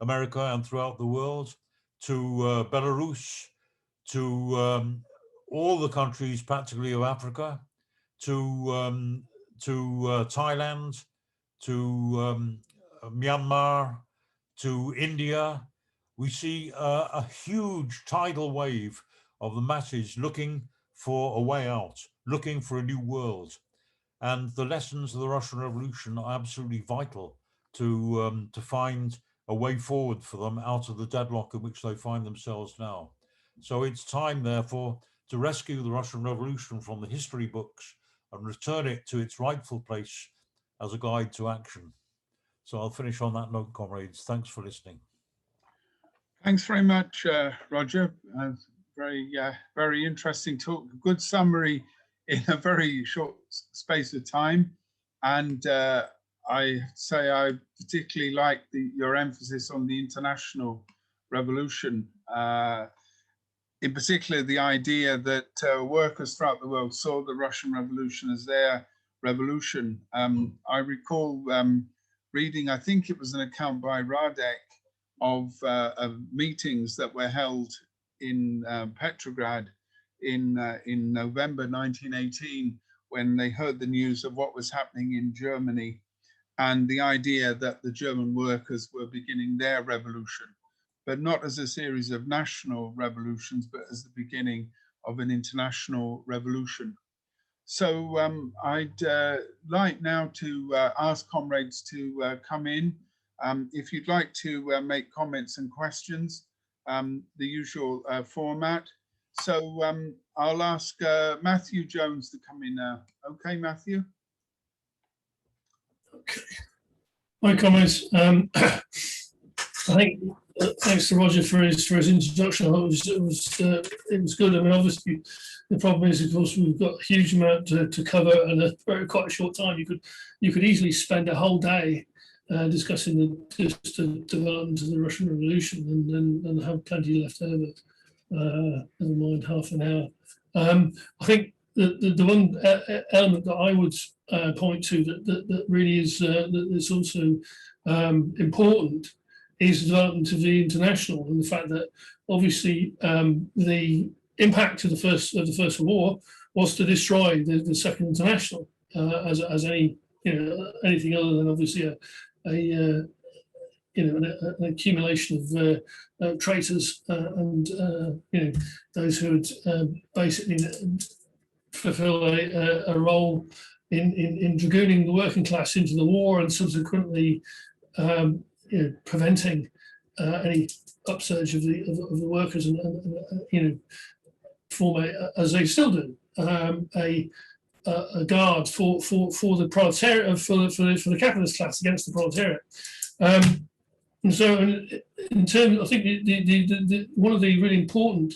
America and throughout the world, to Belarus, to all the countries practically of Africa, to Thailand, to Myanmar, to India. We see a huge tidal wave of the masses looking for a way out, looking for a new world. And the lessons of the Russian Revolution are absolutely vital to find a way forward for them out of the deadlock in which they find themselves now. So it's time, therefore, to rescue the Russian Revolution from the history books and return it to its rightful place as a guide to action. So I'll finish on that note, comrades. Thanks for listening. Thanks very much, Roger. Very interesting talk. Good summary in a very short space of time. And I say I particularly like your emphasis on the international revolution. In particular, the idea that workers throughout the world saw the Russian Revolution as their revolution. I recall reading, I think it was an account by Radek of meetings that were held in Petrograd in November 1918, when they heard the news of what was happening in Germany and the idea that the German workers were beginning their revolution, but not as a series of national revolutions, but as the beginning of an international revolution. So I'd like now to ask comrades to come in. If you'd like to make comments and questions, the usual format. So I'll ask Matthew Jones to come in now. Okay, Matthew? Okay. Hi, comrades. I think thanks to Roger for his introduction. I thought it was good. I mean, obviously, the problem is, of course, we've got a huge amount to cover in a quite a short time. You could easily spend a whole day discussing the development of the Russian Revolution and have plenty left over. Never mind half an hour. I think the one element that I would point to that really is that's also important is the development of the international, and the fact that obviously the impact of the first World War was to destroy the Second International as any anything other than obviously an accumulation of traitors and those who would basically fulfill a role in dragooning the working class into the war and subsequently preventing any upsurge of the workers and form as they still do a guard for the proletariat, for the capitalist class against the proletariat. And so, in terms, I think one of the really important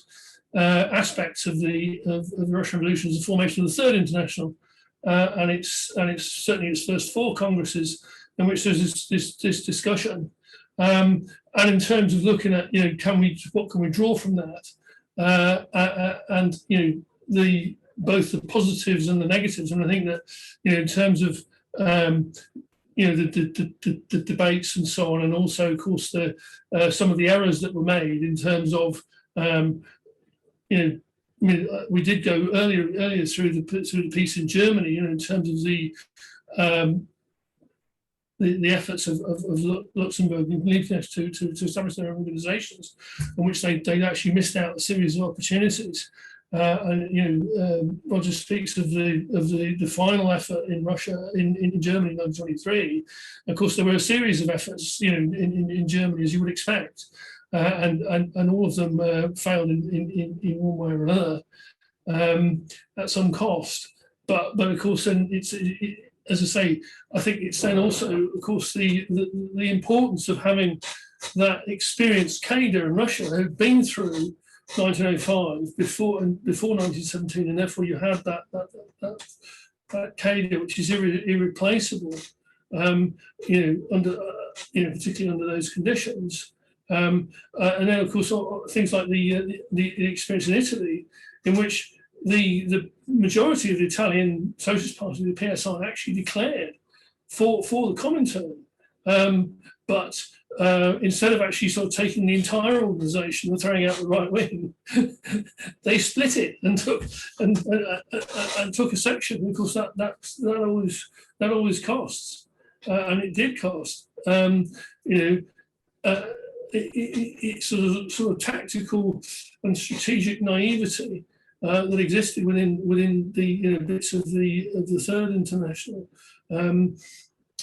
aspects of the Russian Revolution is the formation of the Third International, and it's certainly its first 4 congresses in which there's this discussion. And in terms of looking at, what can we draw from that, and both the positives and the negatives, and I think that in terms of the debates and so on, and also of course some of the errors that were made in terms of we did go earlier through the piece in Germany, in terms of the efforts of Luxembourg and Liebknecht to establish their organisations, in which they actually missed out a series of opportunities. Roger speaks of the final effort in Russia, in Germany in 1923. Of course, there were a series of efforts, in Germany, as you would expect, and all of them failed in one way or another, at some cost. But of course, then as I say, I think it's then also, of course, the importance of having that experienced cadre in Russia who've been through 1905 before 1917, and therefore you have that cadre which is irreplaceable, particularly under those conditions. And then, of course, things like the experience in Italy, in which the majority of the Italian Socialist Party, the PSI, actually declared for the Comintern, but instead of actually sort of taking the entire organisation and throwing out the right wing, they split it and took a section. Of course, that always costs, and it did cost. It's sort of tactical and strategic naivety that existed within the bits of the Third International, an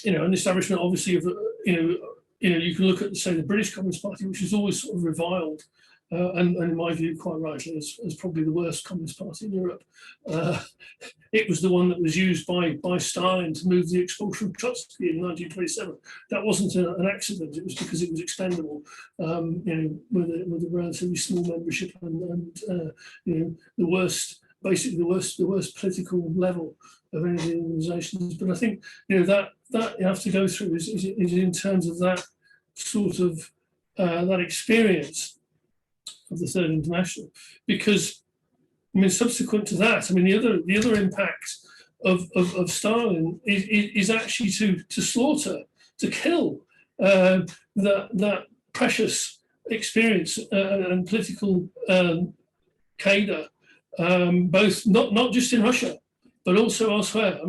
establishment obviously of you can look at, say, the British Communist Party, which is always sort of reviled, and in my view, quite rightly, as probably the worst Communist Party in Europe. It was the one that was used by Stalin to move the expulsion of Trotsky in 1927. That wasn't an accident; it was because it was expendable, with a relatively small membership and basically the worst political level of any of the organisations. But I think that you have to go through is in terms of that sort of that experience of the Third International, because subsequent to that, the other impact of Stalin is actually to slaughter, to kill that precious experience and political cadre, both not just in Russia, but also elsewhere.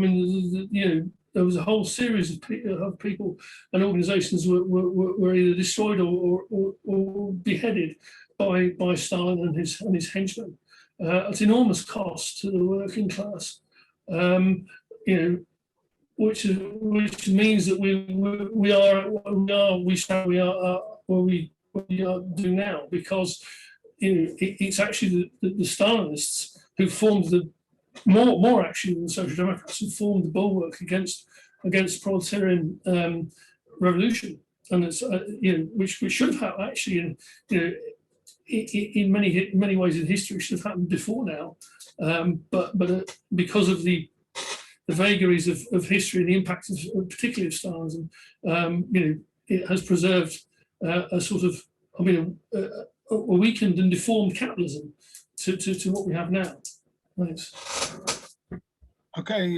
There was a whole series of people and organisations were either destroyed or beheaded by Stalin and his henchmen at enormous cost to the working class. Which means that we are where we are doing now, because it's actually the Stalinists who formed the more actually than the Social Democrats, who formed the bulwark against proletarian revolution, and it's which should have actually in many ways in history should have happened before now, but because of the vagaries of history and the impact of particularly of Stalinism, it has preserved a sort of a weakened and deformed capitalism to what we have now. Thanks. Okay,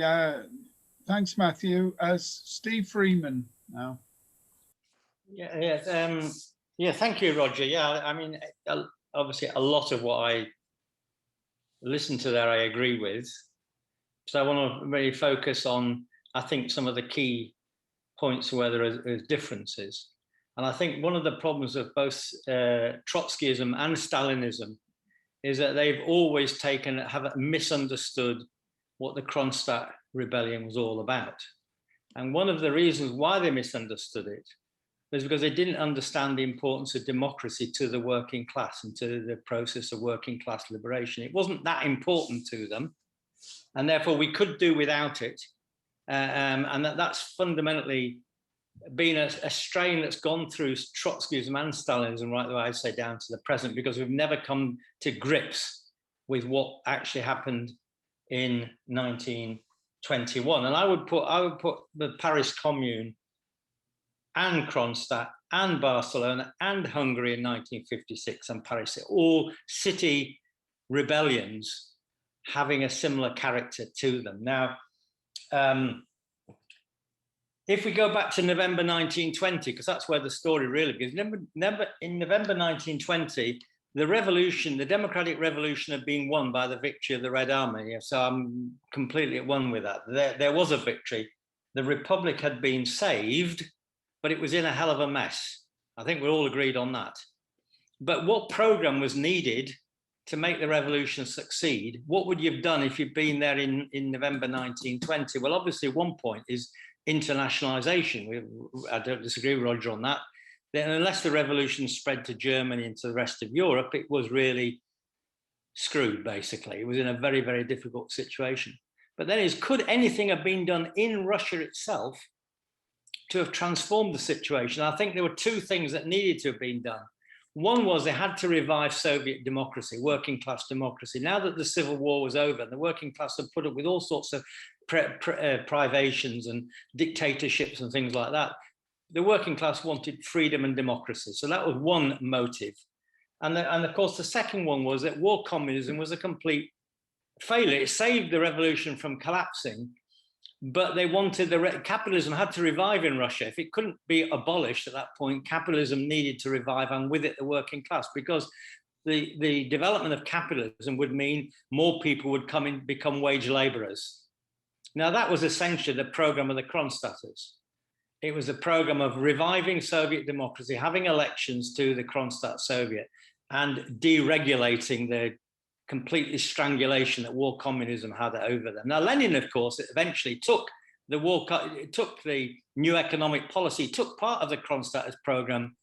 thanks, Matthew. Steve Freeman now. Thank you, Roger. Obviously a lot of what I listened to there I agree with. So I want to really focus on, I think, some of the key points where there are differences. And I think one of the problems of both Trotskyism and Stalinism is that they've always have misunderstood what the Kronstadt Rebellion was all about. And one of the reasons why they misunderstood it was because they didn't understand the importance of democracy to the working class and to the process of working class liberation. It wasn't that important to them, and therefore we could do without it. And that's fundamentally been a strain that's gone through Trotskyism and Stalinism, right the way I'd say down to the present, because we've never come to grips with what actually happened in 1921. And I would put the Paris Commune and Kronstadt and Barcelona and Hungary in 1956 and Paris, all city rebellions having a similar character to them. Now, if we go back to November 1920, because that's where the story really begins. In November 1920, the revolution, the democratic revolution, had been won by the victory of the Red Army. So I'm completely at one with that. There was a victory. The Republic had been saved, but it was in a hell of a mess. I think we're all agreed on that. But what program was needed to make the revolution succeed? What would you have done if you'd been there in November 1920? Well, obviously, one point is internationalization. I don't disagree with Roger on that. Then, unless the revolution spread to Germany and to the rest of Europe, it was really screwed, basically. It was in a very, very difficult situation. But then could anything have been done in Russia itself to have transformed the situation? I think there were two things that needed to have been done. One was they had to revive Soviet democracy, working class democracy. Now that the Civil War was over, the working class had put up with all sorts of privations and dictatorships and things like that. The working class wanted freedom and democracy. So that was one motive. And of course, the second one was that war communism was a complete failure. It saved the revolution from collapsing, but they wanted capitalism had to revive in Russia. If it couldn't be abolished at that point, capitalism needed to revive, and with it, the working class, because the development of capitalism would mean more people would become wage laborers. Now, that was essentially the program of the Kronstadters. It was a program of reviving Soviet democracy, having elections to the Kronstadt Soviet, and deregulating the completely strangulation that war communism had over them. Now, Lenin, of course, eventually took the new economic policy, took part of the Kronstadters program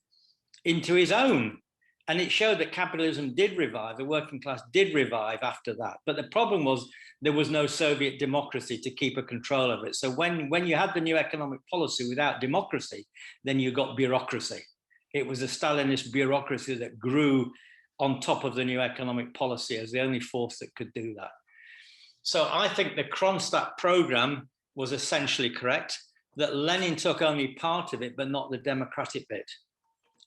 into his own. And it showed that capitalism did revive, the working class did revive after that. But the problem was there was no Soviet democracy to keep a control of it. So when you had the new economic policy without democracy, then you got bureaucracy. It was a Stalinist bureaucracy that grew on top of the new economic policy as the only force that could do that. So I think the Kronstadt program was essentially correct, that Lenin took only part of it, but not the democratic bit.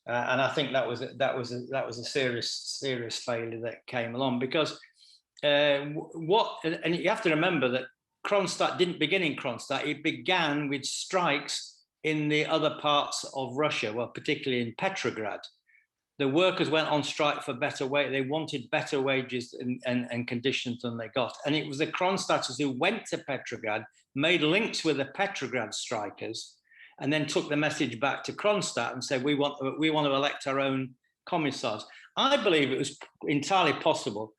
And I think that was a serious failure that came along, because and you have to remember that Kronstadt didn't begin in Kronstadt. It began with strikes in the other parts of Russia, well, particularly in Petrograd. The workers went on strike for better wage. They wanted better wages and conditions than they got. And it was the Kronstadters who went to Petrograd, made links with the Petrograd strikers, and then took the message back to Kronstadt and said, we want to elect our own commissars. I believe it was entirely possible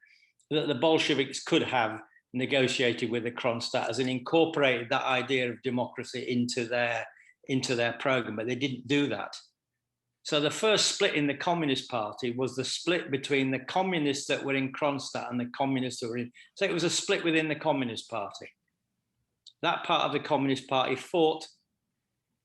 that the Bolsheviks could have negotiated with the Kronstadters and incorporated that idea of democracy into their program, but they didn't do that. So the first split in the Communist Party was the split between the communists that were in Kronstadt and the communists that were in. So it was a split within the Communist Party. That part of the Communist Party fought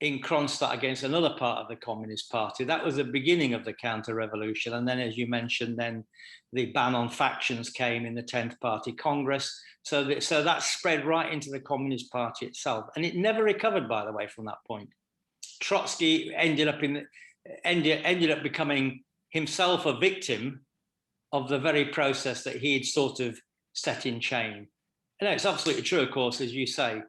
in Kronstadt against another part of the Communist Party. That was the beginning of the counter-revolution. And then, as you mentioned, then the ban on factions came in the 10th Party Congress. So that spread right into the Communist Party itself. And it never recovered, by the way, from that point. Trotsky ended up becoming himself a victim of the very process that he had sort of set in chain. And it's absolutely true, of course, as you say,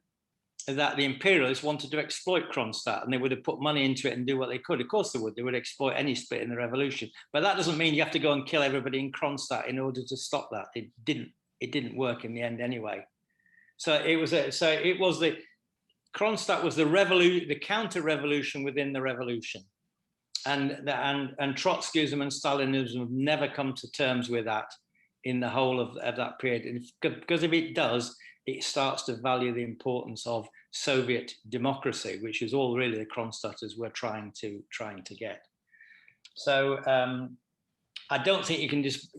that the imperialists wanted to exploit Kronstadt, and they would have put money into it and do what they could. Of course they would. They would exploit any split in the revolution. But that doesn't mean you have to go and kill everybody in Kronstadt in order to stop that. It didn't work in the end anyway. So Kronstadt was the counter-revolution within the revolution. And Trotskyism and Stalinism have never come to terms with that in the whole of that period. And because if it does, it starts to value the importance of Soviet democracy, which is all really the Kronstadters were trying to get. So I don't think you can just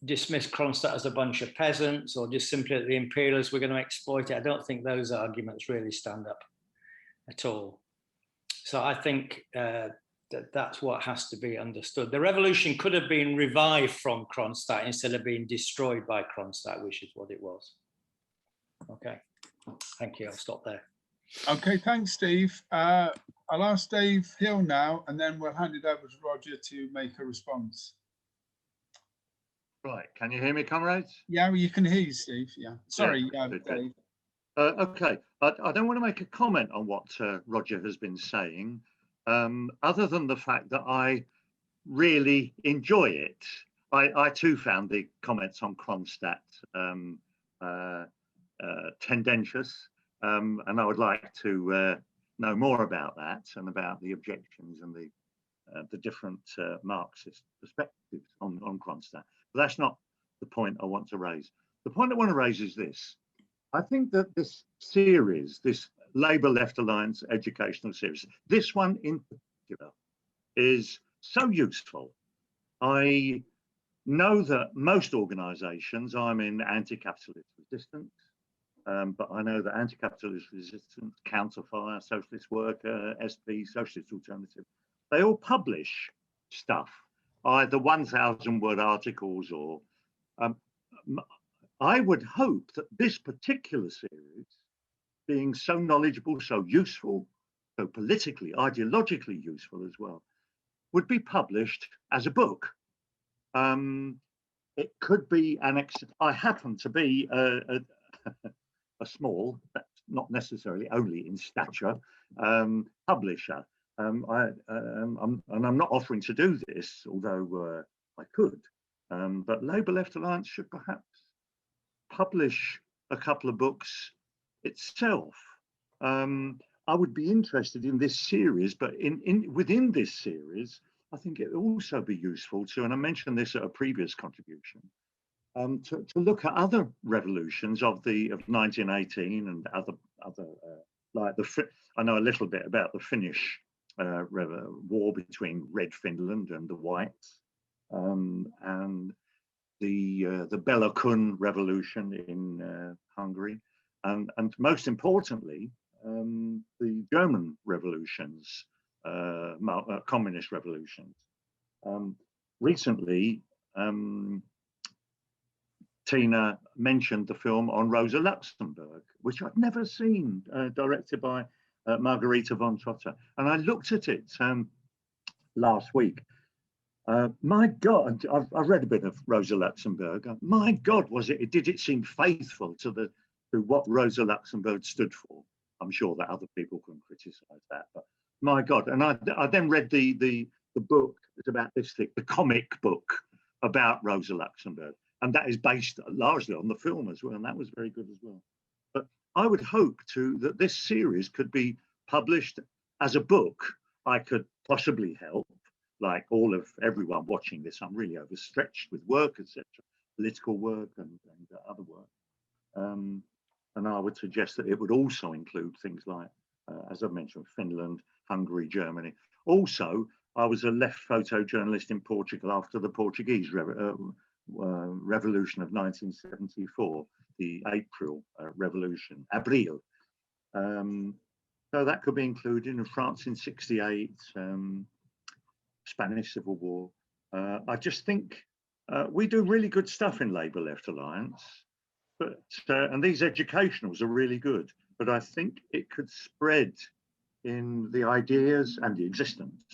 dismiss Kronstadt as a bunch of peasants, or just simply that the imperialists were going to exploit it. I don't think those arguments really stand up at all. So I think that's what has to be understood. The revolution could have been revived from Kronstadt instead of being destroyed by Kronstadt, which is what it was. Okay, thank you. I'll stop there. Okay, thanks, Steve. I'll ask Dave Hill now, and then we'll hand it over to Roger to make a response. Right, can you hear me, comrades? Yeah, well, you can hear you, Steve. Yeah, sorry, good. Dave. Okay, I don't want to make a comment on what Roger has been saying, other than the fact that I really enjoy it. I too found the comments on Kronstadt tendentious, and I would like to know more about that and about the objections and the different Marxist perspectives on Kronstadt. But that's not the point I want to raise. The point I want to raise is this. I think that this series, this Labour Left Alliance educational series, this one in particular, is so useful. I know that most organisations, I'm in anti-capitalist resistance, but I know that anti-capitalist resistance, Counterfire, Socialist Worker, SP, Socialist Alternative, they all publish stuff, either 1,000-word articles or I would hope that this particular series, being so knowledgeable, so useful, so politically, ideologically useful as well, would be published as a book. It could be annexed. I happen to be a small, that's not necessarily only in stature, publisher. And I'm not offering to do this, although I could. But Labour Left Alliance should perhaps publish a couple of books itself. I would be interested in this series, but within this series, I think it would also be useful to, and I mentioned this at a previous contribution, to look at other revolutions of 1918 and other like I know a little bit about the Finnish war between Red Finland and the Whites, and the Bela Kun revolution in Hungary, and most importantly, the German revolutions, communist revolutions. Recently, Tina mentioned the film on Rosa Luxemburg, which I've never seen, directed by Margarita von Trotter. And I looked at it last week. My God, I've read a bit of Rosa Luxemburg. My God, did it seem faithful to what Rosa Luxemburg stood for? I'm sure that other people can criticize that, but my God. And I then read the book. It's about this thing, the comic book about Rosa Luxemburg. And that is based largely on the film as well. And that was very good as well. But I would hope that this series could be published as a book. I could possibly help, like everyone watching this. I'm really overstretched with work, etc., political work and other work. And I would suggest that it would also include things like, as I mentioned, Finland, Hungary, Germany. Also, I was a left photojournalist in Portugal after the Portuguese revolution of 1974, the April revolution, Abril. So that could be included in France in '68, Spanish Civil War. I just think we do really good stuff in Labour Left Alliance, but and these educationals are really good, but I think it could spread in the ideas and the existence,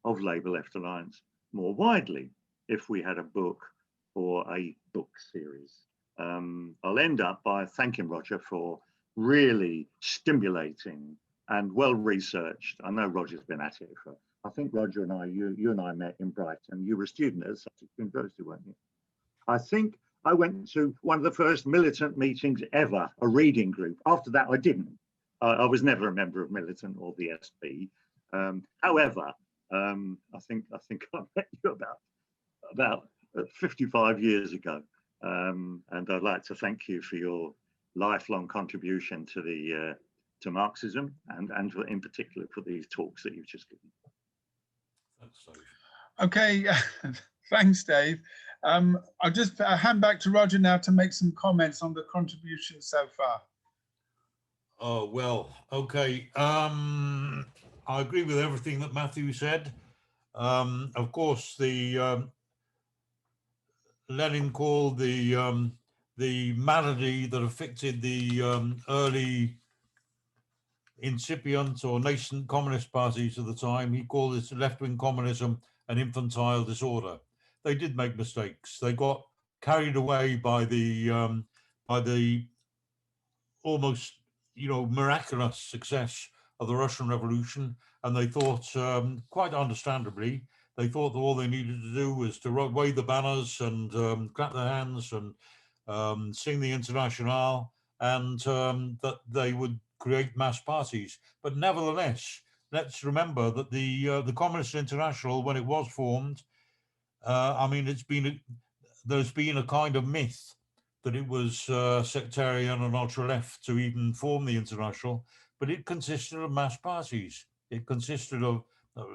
of Labour Left Alliance more widely if we had a book or a book series. I'll end up by thanking Roger for really stimulating and well-researched. I know Roger's been at it for, I think Roger and I, you and I met in Brighton. You were a student at Sussex University, weren't you? I think I went to one of the first militant meetings ever, a reading group. After that, I didn't. I was never a member of Militant or the SP. However, I think I met you about 55 years ago, and I'd like to thank you for your lifelong contribution to to Marxism and in particular for these talks that you've just given. Okay, thanks, Dave. I'll just hand back to Roger now to make some comments on the contributions so far. Oh, well, okay. I agree with everything that Matthew said. Of course, Lenin called the malady that affected the early incipient or nascent communist parties of the time. He called it left-wing communism an infantile disorder. They did make mistakes. They got carried away by the almost, miraculous success of the Russian Revolution, and they thought, quite understandably, they thought that all they needed to do was to wave the banners and clap their hands and sing the Internationale, and that they would create mass parties. But nevertheless, let's remember that the Communist International, when it was formed, I mean, there's been a kind of myth that it was sectarian and ultra left to even form the International, but it consisted of mass parties. It consisted of,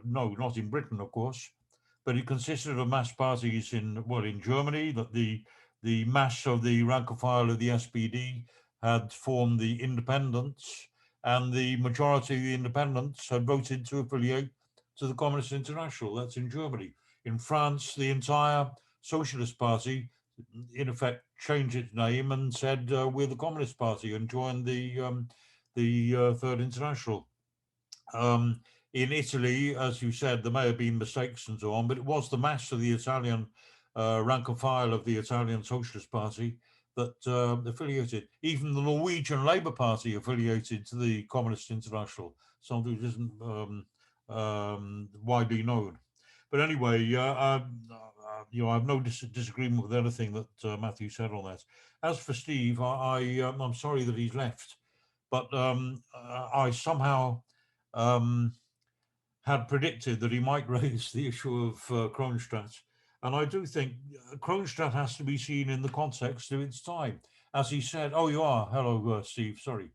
no, not in Britain, of course, but it consisted of mass parties in Germany, that the mass of the rank and file of the SPD had formed the independents, and the majority of the independents had voted to affiliate to the Communist International. That's in Germany. In France, the entire Socialist Party, in effect, changed its name and said, we're the Communist Party, and joined the Third International. In Italy, as you said, there may have been mistakes and so on, but it was the mass of the Italian rank and file of the Italian Socialist Party that affiliated. Even the Norwegian Labour Party affiliated to the Communist International, something that isn't widely known. But anyway, I have no disagreement with anything that Matthew said on that. As for Steve, I'm sorry that he's left, but I somehow had predicted that he might raise the issue of Kronstadt. And I do think Kronstadt has to be seen in the context of its time. As he said, oh, you are. Hello, Steve. Sorry.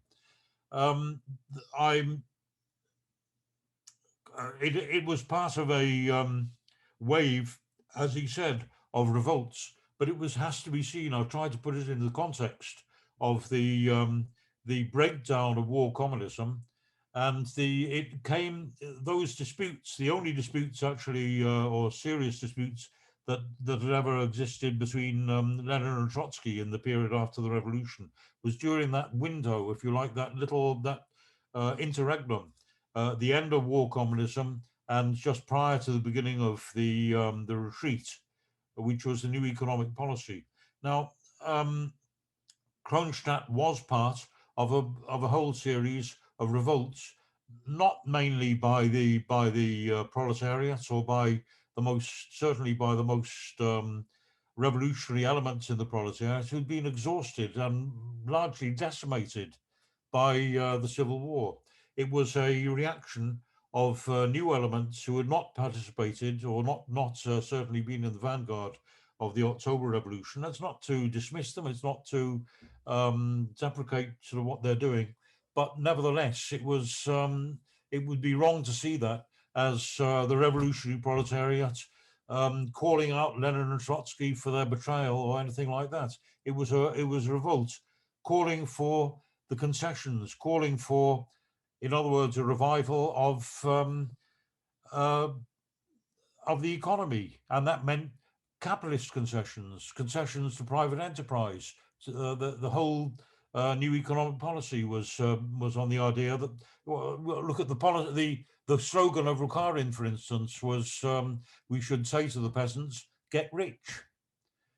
It was part of a wave, as he said, of revolts, but it has to be seen. I've tried to put it into the context of the breakdown of war communism, and those disputes, the only disputes actually, or serious disputes that had ever existed between Lenin and Trotsky in the period after the revolution, was during that window, if you like, that interregnum. The end of war communism, and just prior to the beginning of the retreat, which was the new economic policy. Now, Kronstadt was part of a whole series of revolts, not mainly by the proletariat or certainly by the most revolutionary elements in the proletariat, who'd been exhausted and largely decimated by the Civil War. It was a reaction of new elements who had not participated or not certainly been in the vanguard of the October Revolution. That's not to dismiss them. It's not to deprecate sort of what they're doing, but nevertheless, it would be wrong to see that as the revolutionary proletariat calling out Lenin and Trotsky for their betrayal or anything like that. It was a revolt calling for the concessions, calling for, in other words, a revival of the economy, and that meant capitalist concessions to private enterprise. The whole new economic policy was on the idea that, look at the slogan of Bukharin, for instance, was we should say to the peasants, get rich.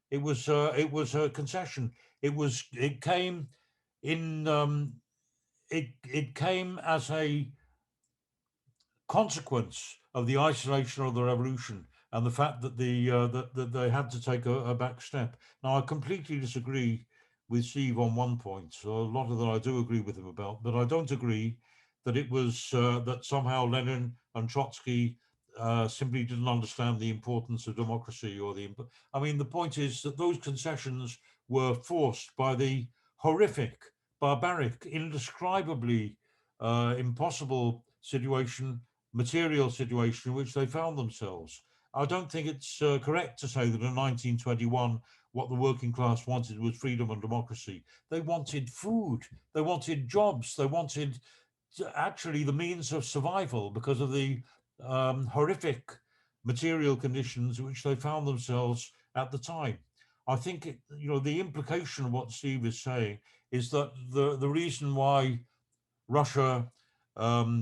It was a concession. It came as a consequence of the isolation of the revolution and the fact that that they had to take a back step. Now, I completely disagree with Steve on one point. So a lot of that I do agree with him about, but I don't agree that it was that somehow Lenin and Trotsky simply didn't understand the importance of democracy I mean, the point is that those concessions were forced by the horrific, barbaric, indescribably impossible material situation in which they found themselves. I don't think it's correct to say that in 1921, what the working class wanted was freedom and democracy. They wanted food, they wanted jobs, they wanted actually the means of survival because of the horrific material conditions in which they found themselves at the time. I think, the implication of what Steve is saying is that the reason why Russia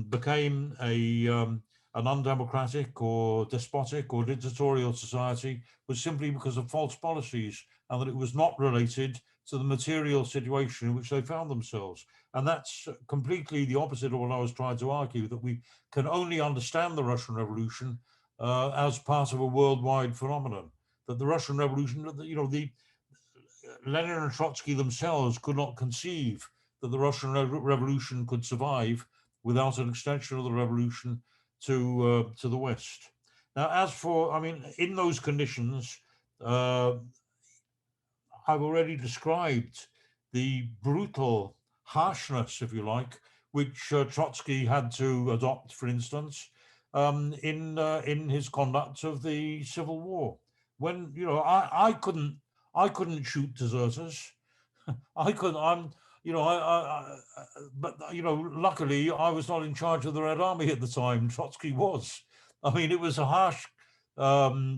became an undemocratic or despotic or dictatorial society was simply because of false policies, and that it was not related to the material situation in which they found themselves. And that's completely the opposite of what I was trying to argue, that we can only understand the Russian Revolution as part of a worldwide phenomenon. That the Russian Revolution, the Lenin and Trotsky themselves could not conceive that the Russian Revolution could survive without an extension of the revolution to the West. Now, as for, in those conditions, I've already described the brutal harshness, if you like, which Trotsky had to adopt, for instance, in his conduct of the Civil War. When I couldn't shoot deserters. I couldn't. But luckily I was not in charge of the Red Army at the time. Trotsky was. It was a harsh. It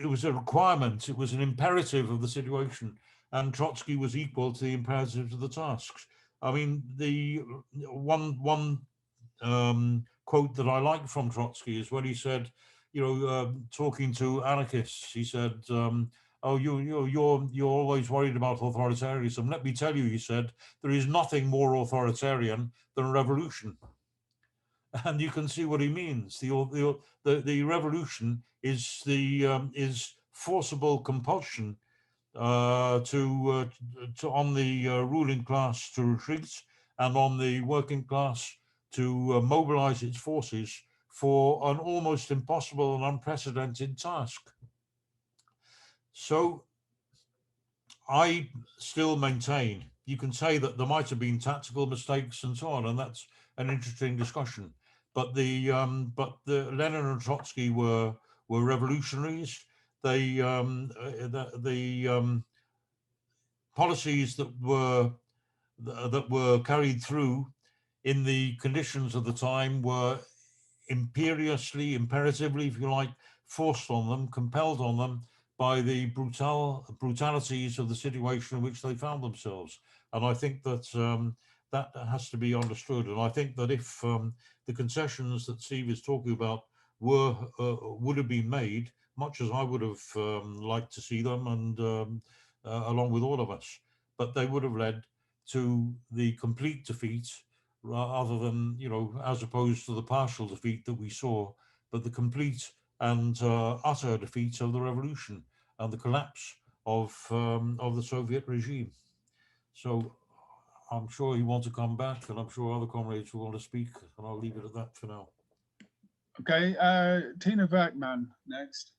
was a requirement. It was an imperative of the situation, and Trotsky was equal to the imperatives of the tasks. The one quote that I like from Trotsky is when he said, talking to anarchists, he said, "Oh, you're always worried about authoritarianism. Let me tell you," he said, "there is nothing more authoritarian than a revolution." And you can see what he means. The revolution is forcible compulsion on the ruling class to retreat, and on the working class to mobilize its forces for an almost impossible and unprecedented task. So I still maintain, you can say that there might have been tactical mistakes and so on, and that's an interesting discussion. But the Lenin and Trotsky were revolutionaries. They the policies that were carried through in the conditions of the time were imperatively, if you like, forced on them, compelled on them by the brutalities of the situation in which they found themselves. And I think that that has to be understood. And I think that if the concessions that Steve is talking about would have been made, much as I would have liked to see them, and along with all of us, but they would have led to the complete defeat, rather than, as opposed to the partial defeat that we saw, but the complete and utter defeat of the revolution and the collapse of the Soviet regime. So I'm sure he wants to come back, and I'm sure other comrades will want to speak, and I'll leave it at that for now. Okay, Tina Werkman next.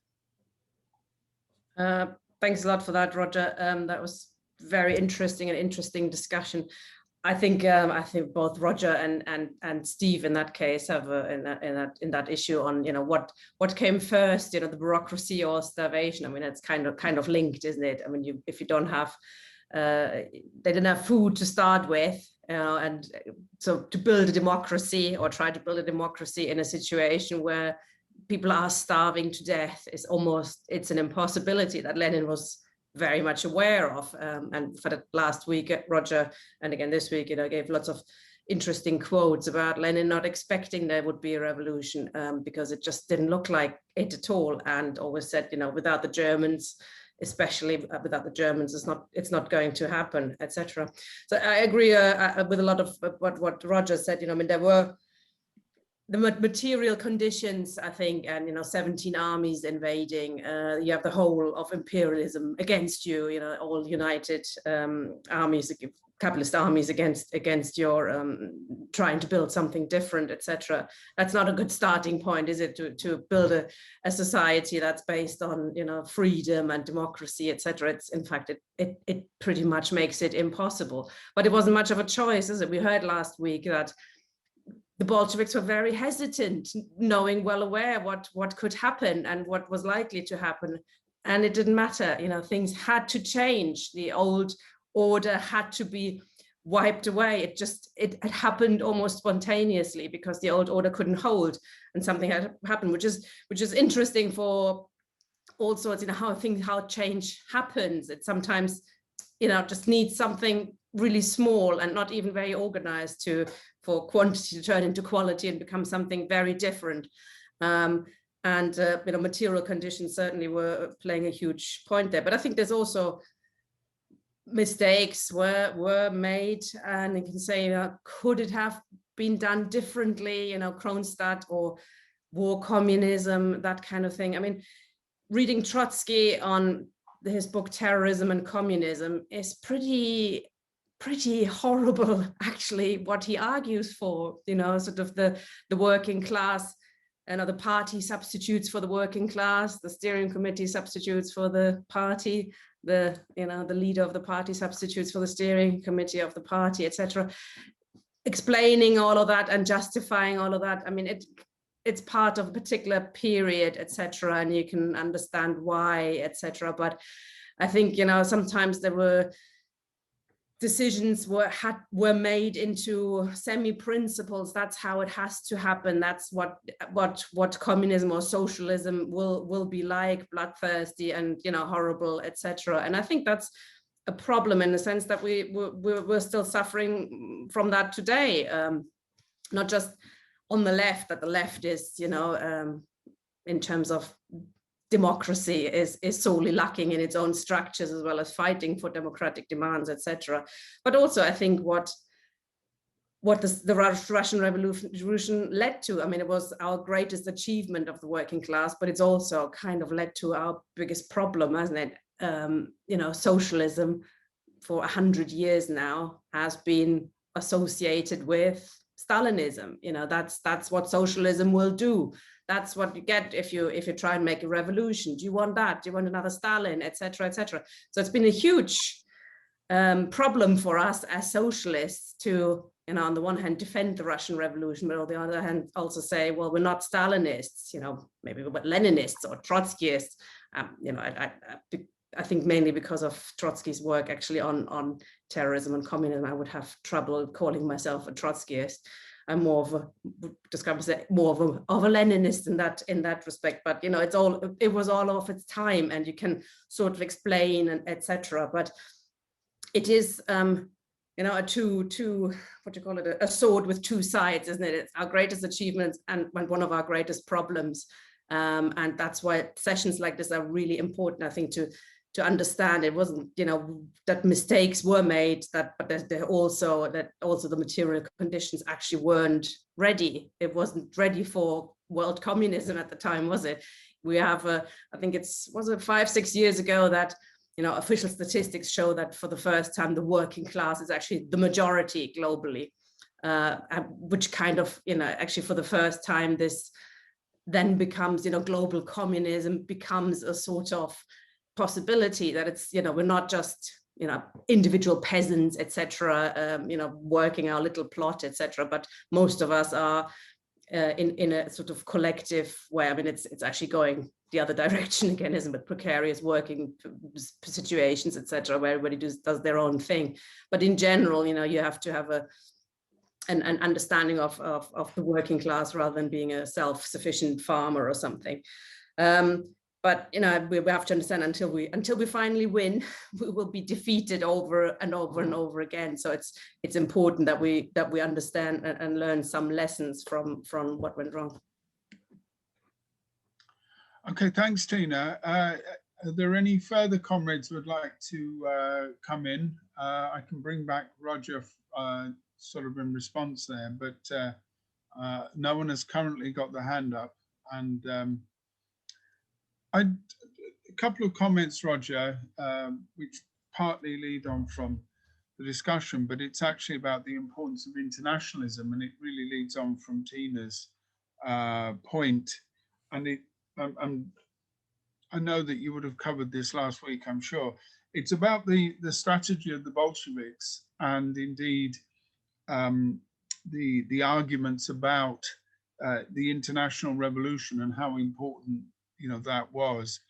Thanks a lot for that, Roger. That was very interesting discussion. I think both Roger and Steve in that case have in that issue on what came first, the bureaucracy or starvation. It's kind of linked, isn't it? If you don't have they didn't have food to start with, and so to build a democracy or try to build a democracy in a situation where people are starving to death it's an impossibility that Lenin was very much aware of. And for the last week, Roger, and again this week, gave lots of interesting quotes about Lenin not expecting there would be a revolution, because it just didn't look like it at all, and always said, without the Germans, especially without the Germans, it's not going to happen, etc. So I agree with a lot of what Roger said. There were the material conditions, I think, and 17 armies invading. You have the whole of imperialism against you. All united armies, capitalist armies against your trying to build something different, etc. That's not a good starting point, is it? To build a society that's based on freedom and democracy, etc. It's in fact it pretty much makes it impossible. But it wasn't much of a choice, is it? We heard last week that the Bolsheviks were very hesitant, knowing well aware what could happen and what was likely to happen. And it didn't matter, things had to change. The old order had to be wiped away. It happened almost spontaneously because the old order couldn't hold, and something had happened, which is interesting for all sorts, how change happens. It sometimes, just needs something really small and not even very organized for quantity to turn into quality and become something very different. Material conditions certainly were playing a huge point there. But I think there's also mistakes were made, and you can say, could it have been done differently? Kronstadt or war communism, that kind of thing. I mean, reading Trotsky on his book Terrorism and Communism is pretty horrible, actually, what he argues for. Sort of the working class, the party substitutes for the working class, the steering committee substitutes for the party, the leader of the party substitutes for the steering committee of the party, etc. Explaining all of that and justifying all of that. I mean, it's part of a particular period, etc., and you can understand why, etc. But I think, sometimes there were decisions were made into semi-principles. That's how it has to happen. That's what communism or socialism will be like, bloodthirsty and horrible, etc. And I think that's a problem in the sense that we're still suffering from that today, not just on the left, that the left is, in terms of democracy is solely lacking in its own structures, as well as fighting for democratic demands, etc. But also, I think what the Russian Revolution led to, I mean, it was our greatest achievement of the working class, but it's also kind of led to our biggest problem, hasn't it? Socialism for 100 years now has been associated with Stalinism. That's what socialism will do. That's what you get if you try and make a revolution. Do you want that? Do you want another Stalin, etc., etc.? So it's been a huge problem for us as socialists to, on the one hand, defend the Russian Revolution, but on the other hand, also say, well, we're not Stalinists. Maybe we're Leninists or Trotskyists. I think mainly because of Trotsky's work actually on terrorism and communism, I would have trouble calling myself a Trotskyist. I'm more of a Leninist in that respect. But it was all of its time, and you can sort of explain and etc. But it is a a sword with two sides, isn't it? It's our greatest achievements and one of our greatest problems. And that's why sessions like this are really important, I think, to understand. It wasn't, that mistakes were made, but that also the material conditions actually weren't ready. It wasn't ready for world communism at the time, was it? We have, I think was it 5-6 years ago that, official statistics show that for the first time, the working class is actually the majority globally, which kind of, actually for the first time, this then becomes, global communism becomes a sort of possibility, that it's, we're not just, individual peasants, etc., working our little plot, etc., but most of us are in a sort of collective way. I mean, it's actually going the other direction again, isn't it? Precarious working situations, etc., where everybody does their own thing. But in general, you have to have an understanding of the working class rather than being a self-sufficient farmer or something. But we have to understand, until we finally win, we will be defeated over and over and over again. So it's important that we understand and learn some lessons from what went wrong. Okay, thanks, Tina. Are there any further comrades who would like to come in? I can bring back Roger sort of in response there, but no one has currently got the hand up. And a couple of comments, Roger, which partly lead on from the discussion, but it's actually about the importance of internationalism, and it really leads on from Tina's point. And I know that you would have covered this last week, I'm sure. It's about the strategy of the Bolsheviks, and indeed the arguments about the international revolution and how important, you know, that was.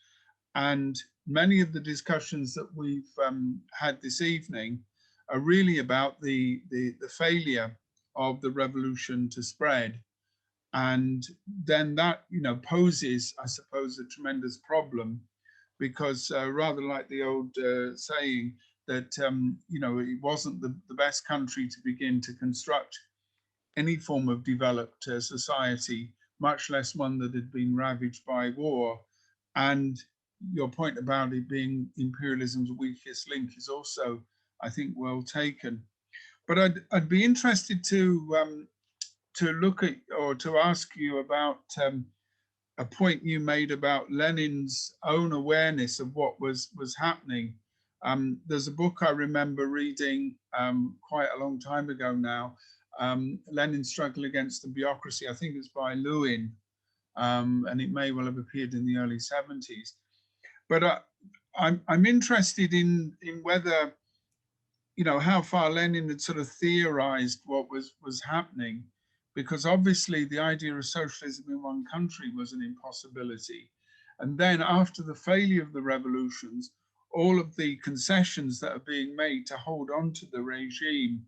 And many of the discussions that we've had this evening are really about the failure of the revolution to spread. And then that, you know, poses, I suppose, a tremendous problem, because rather like the old saying that, you know, it wasn't the best country to begin to construct any form of developed society, much less one that had been ravaged by war. And your point about it being imperialism's weakest link is also, I think, well taken. But I'd be interested to look at, or to ask you about a point you made about Lenin's own awareness of what was happening. There's a book I remember reading quite a long time ago now, Lenin's Struggle Against the Bureaucracy. I think it's by Lewin, and it may well have appeared in the early 70s. But I'm interested in whether, you know, how far Lenin had sort of theorized what was happening, because obviously the idea of socialism in one country was an impossibility. And then after the failure of the revolutions, all of the concessions that are being made to hold on to the regime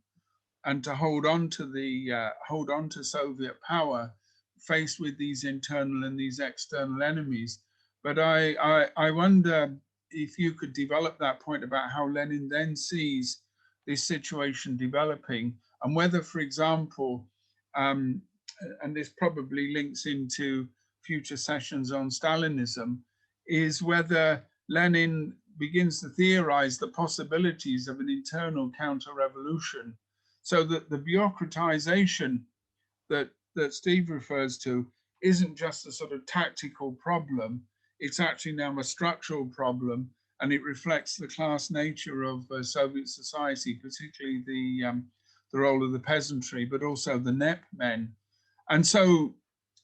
and to hold on to Soviet power, faced with these internal and these external enemies. But I wonder if you could develop that point about how Lenin then sees this situation developing, and whether, for example, and this probably links into future sessions on Stalinism, is whether Lenin begins to theorize the possibilities of an internal counter-revolution, so that the bureaucratization that Steve refers to isn't just a sort of tactical problem, it's actually now a structural problem, and it reflects the class nature of Soviet society, particularly the role of the peasantry, but also the NEP men. And so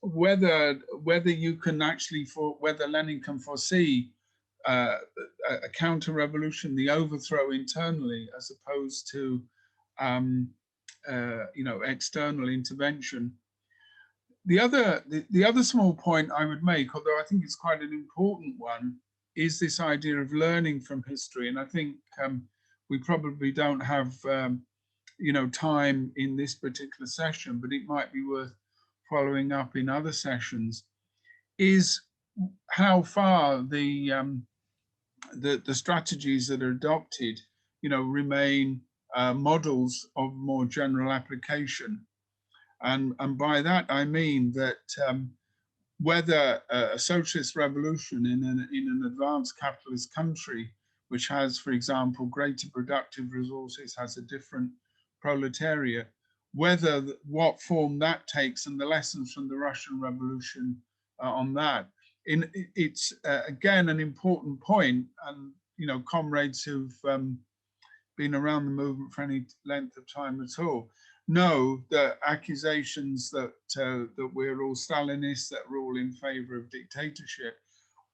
whether you can actually, whether Lenin can foresee a counter-revolution, the overthrow internally, as opposed to you know, external intervention. The other small point I would make, although I think it's quite an important one, is this idea of learning from history. And I think we probably don't have you know, time in this particular session, but it might be worth following up in other sessions, is how far the strategies that are adopted, you know, remain models of more general application. And by that, I mean that whether a socialist revolution in an advanced capitalist country, which has, for example, greater productive resources, has a different proletariat, whether what form that takes, and the lessons from the Russian Revolution on that. It's again an important point, and you know, comrades who've been around the movement for any length of time at all know that accusations that that we're all Stalinists, that we're all in favor of dictatorship,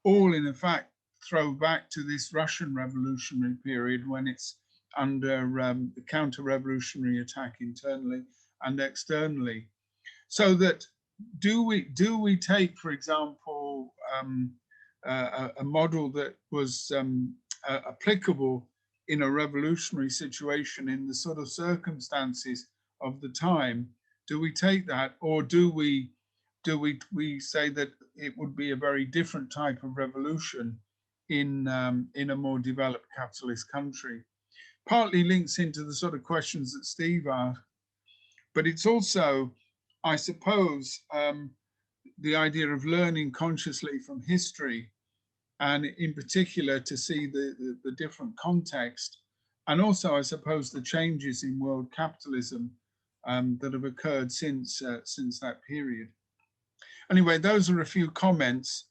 all in fact throw back to this Russian revolutionary period, when it's under the counter-revolutionary attack internally and externally. So that do we take, for example, a model that was applicable in a revolutionary situation in the sort of circumstances of the time? Do we take that, or do we say that it would be a very different type of revolution in a more developed capitalist country? Partly links into the sort of questions that Steve asked, but it's also, I suppose, the idea of learning consciously from history, and in particular to see the different context, and also, I suppose, the changes in world capitalism that have occurred since that period. Anyway, those are a few comments,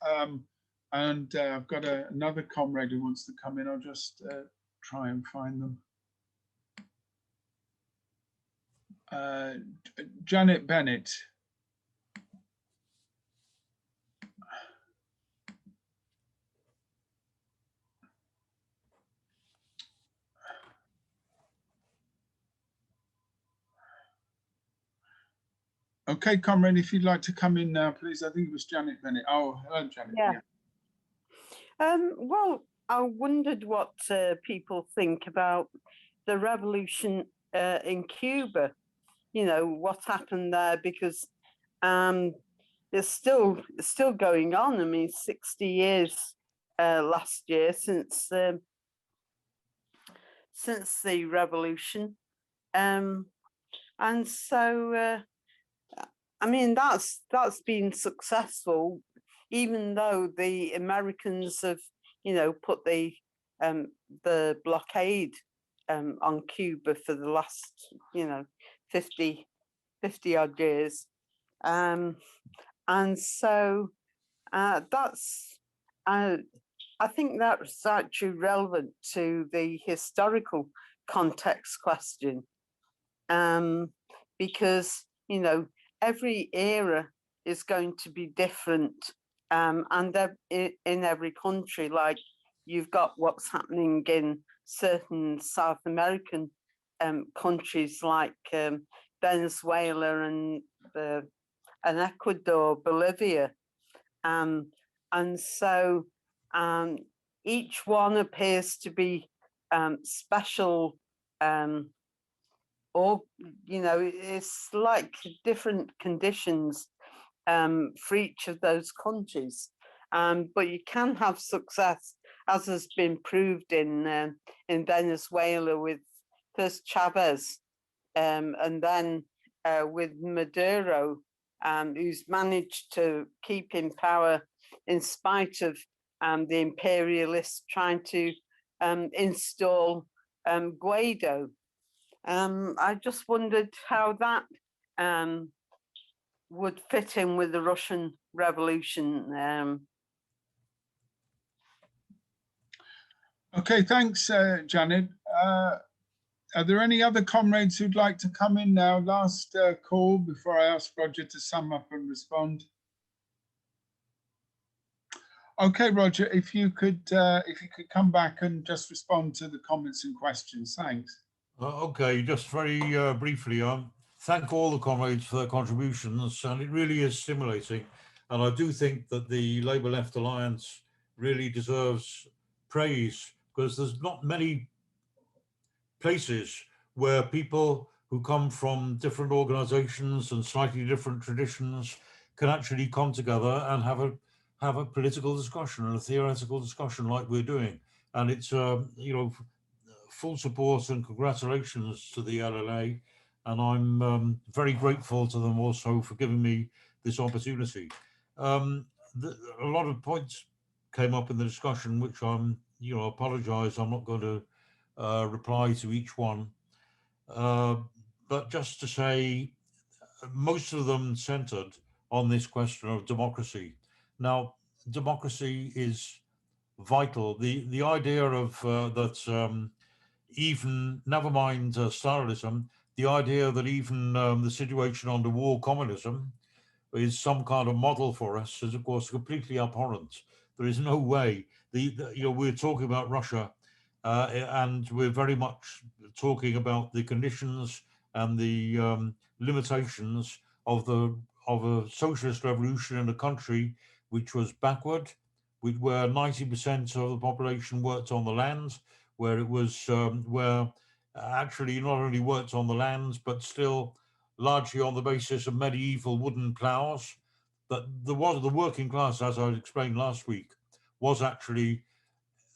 and I've got another comrade who wants to come in. I'll just try and find them. Janet Bennett. Okay, comrade, if you'd like to come in now, please. I think it was Janet Bennett. Oh, hello, Janet. Yeah. Well, I wondered what people think about the revolution in Cuba. You know, what happened there, because it's still going on. I mean, 60 years last year since the revolution, and so I mean that's been successful, even though the Americans have, you know, put the blockade on Cuba for the last, you know, 50 odd years, and so that's I think that's actually relevant to the historical context question, because, you know, every era is going to be different, and in every country, like you've got what's happening in certain South American countries like Venezuela and Ecuador, Bolivia, and so each one appears to be special, or, you know, it's like different conditions for each of those countries. But you can have success, as has been proved in Venezuela with first Chavez, and then with Maduro, who's managed to keep in power in spite of the imperialists trying to install Guaido. I just wondered how that would fit in with the Russian Revolution. Okay, thanks, Janet. Are there any other comrades who'd like to come in now? Last call before I ask Roger to sum up and respond. Okay, Roger, if you could come back and just respond to the comments and questions. Thanks. Okay, just very briefly, thank all the comrades for their contributions, and it really is stimulating. And I do think that the Labour Left Alliance really deserves praise, because there's not many places where people who come from different organizations and slightly different traditions can actually come together and have a political discussion and a theoretical discussion like we're doing. And it's, you know, full support and congratulations to the LLA. And I'm very grateful to them also for giving me this opportunity. A lot of points came up in the discussion, which I'm, you know, apologize, I'm not going to reply to each one, but just to say, most of them centered on this question of democracy. Now, democracy is vital. The idea of that even, never mind Stalinism, the idea that even the situation under war communism is some kind of model for us is, of course, completely abhorrent. There is no way. You know, we're talking about Russia, and we're very much talking about the conditions and the limitations of a socialist revolution in a country which was backward, where 90% of the population worked on the land, where it was where actually not only worked on the land, but still largely on the basis of medieval wooden plows. But the working class, as I explained last week, was actually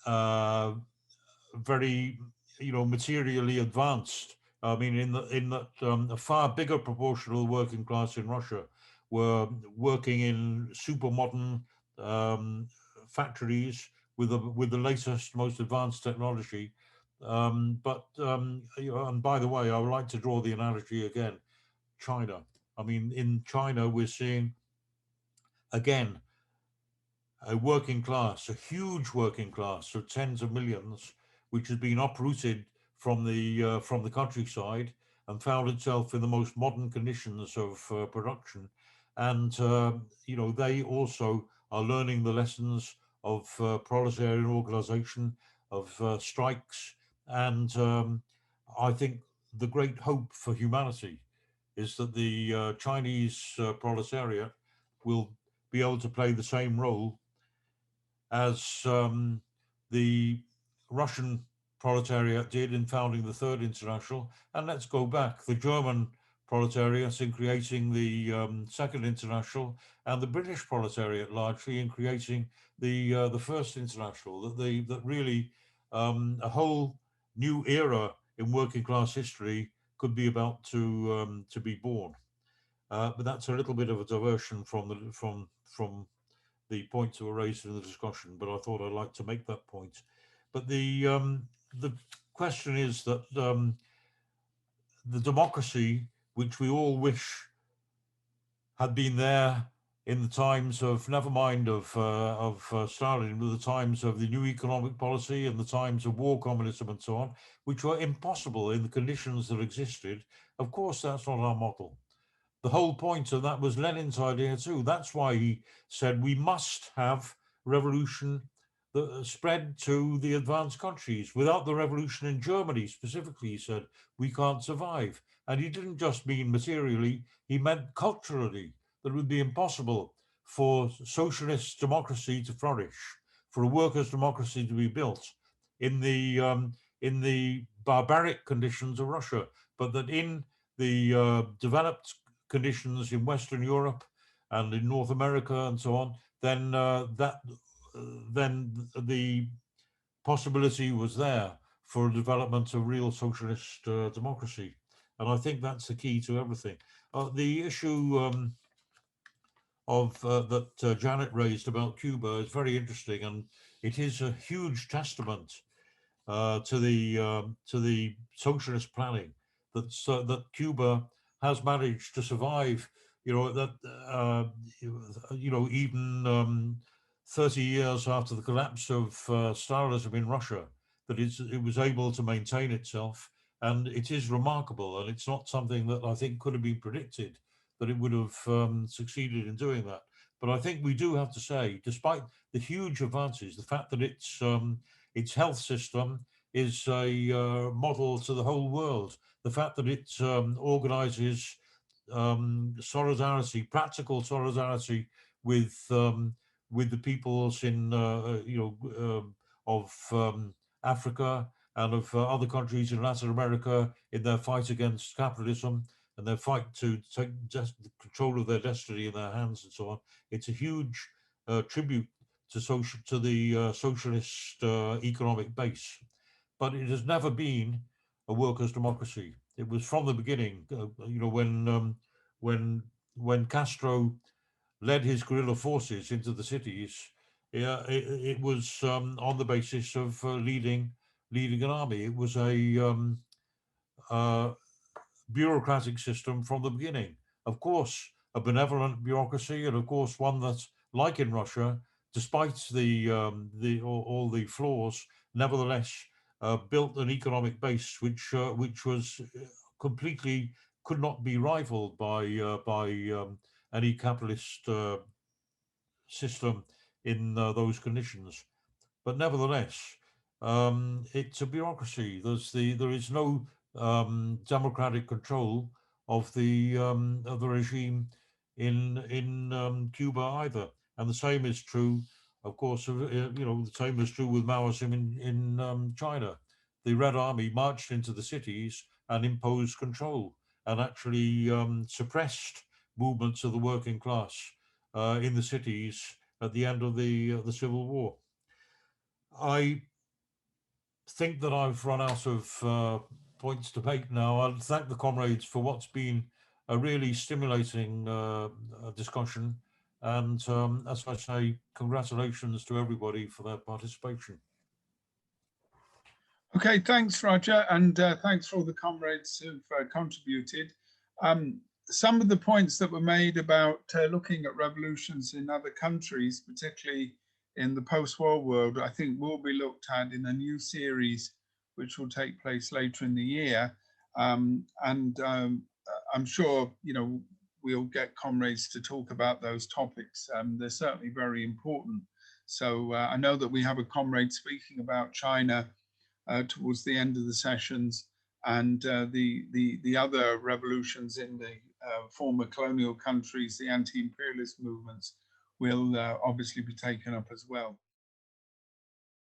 very, you know, materially advanced. I mean, in that a far bigger proportion of the working class in Russia were working in super modern factories with the latest, most advanced technology. You know, and by the way, I would like to draw the analogy again. China. I mean, in China, we're seeing again a working class, a huge working class of tens of millions, which has been uprooted from the countryside and found itself in the most modern conditions of production. And you know, they also are learning the lessons of proletarian organization, of strikes, and I think the great hope for humanity is that the Chinese proletariat will be able to play the same role as the Russian proletariat did in founding the Third International. And let's go back, the German proletariat in creating the Second International, and the British proletariat largely in creating the First International. That really a whole new era in working class history could be about to be born. But that's a little bit of a diversion from the points that were raised in the discussion. But I thought I'd like to make that point. But the question is that the democracy, which we all wish had been there in the times of, never mind of Stalin, but the times of the new economic policy and the times of war communism and so on, which were impossible in the conditions that existed. Of course, that's not our model. The whole point, and that was Lenin's idea too. That's why he said we must have revolution that spread to the advanced countries. Without the revolution in Germany, specifically, he said, we can't survive. And he didn't just mean materially, he meant culturally, that it would be impossible for socialist democracy to flourish, for a workers' democracy to be built in the barbaric conditions of Russia, but that in the developed conditions in Western Europe and in North America and so on, then then the possibility was there for a development of real socialist democracy. And I think that's the key to everything. The issue that Janet raised about Cuba is very interesting, and it is a huge testament to the socialist planning that Cuba has managed to survive. You know that even 30 years after the collapse of Stalinism in Russia, that it was able to maintain itself, and it is remarkable. And it's not something that I think could have been predicted that it would have succeeded in doing that. But I think we do have to say, despite the huge advances, the fact that its health system is a model to the whole world, the fact that it organizes solidarity, practical solidarity with the peoples in of Africa and of other countries in Latin America in their fight against capitalism and their fight to take control of their destiny in their hands and so on. It's a huge tribute to the socialist economic base, but it has never been a workers' democracy. It was from the beginning. When Castro led his guerrilla forces into the cities, it was on the basis of leading an army. It was a bureaucratic system from the beginning. Of course, a benevolent bureaucracy, and of course one that's like in Russia, despite all the flaws, nevertheless built an economic base which was completely could not be rivaled by any capitalist system in those conditions. But nevertheless, it's a bureaucracy. There is no democratic control of the regime in Cuba either, and the same is true, of course. The same is true with Maoism in China. The Red Army marched into the cities and imposed control, and actually suppressed movements of the working class in the cities at the end of the Civil War. I think that I've run out of points to make now. I'll thank the comrades for what's been a really stimulating discussion. And as I say, congratulations to everybody for their participation. Okay, thanks, Roger, and thanks for all the comrades who've contributed. Some of the points that were made about looking at revolutions in other countries, particularly in the post-war world, I think will be looked at in a new series which will take place later in the year. I'm sure we'll get comrades to talk about those topics. They're certainly very important. So I know that we have a comrade speaking about China towards the end of the sessions, and the other revolutions in the former colonial countries, the anti-imperialist movements, will obviously be taken up as well.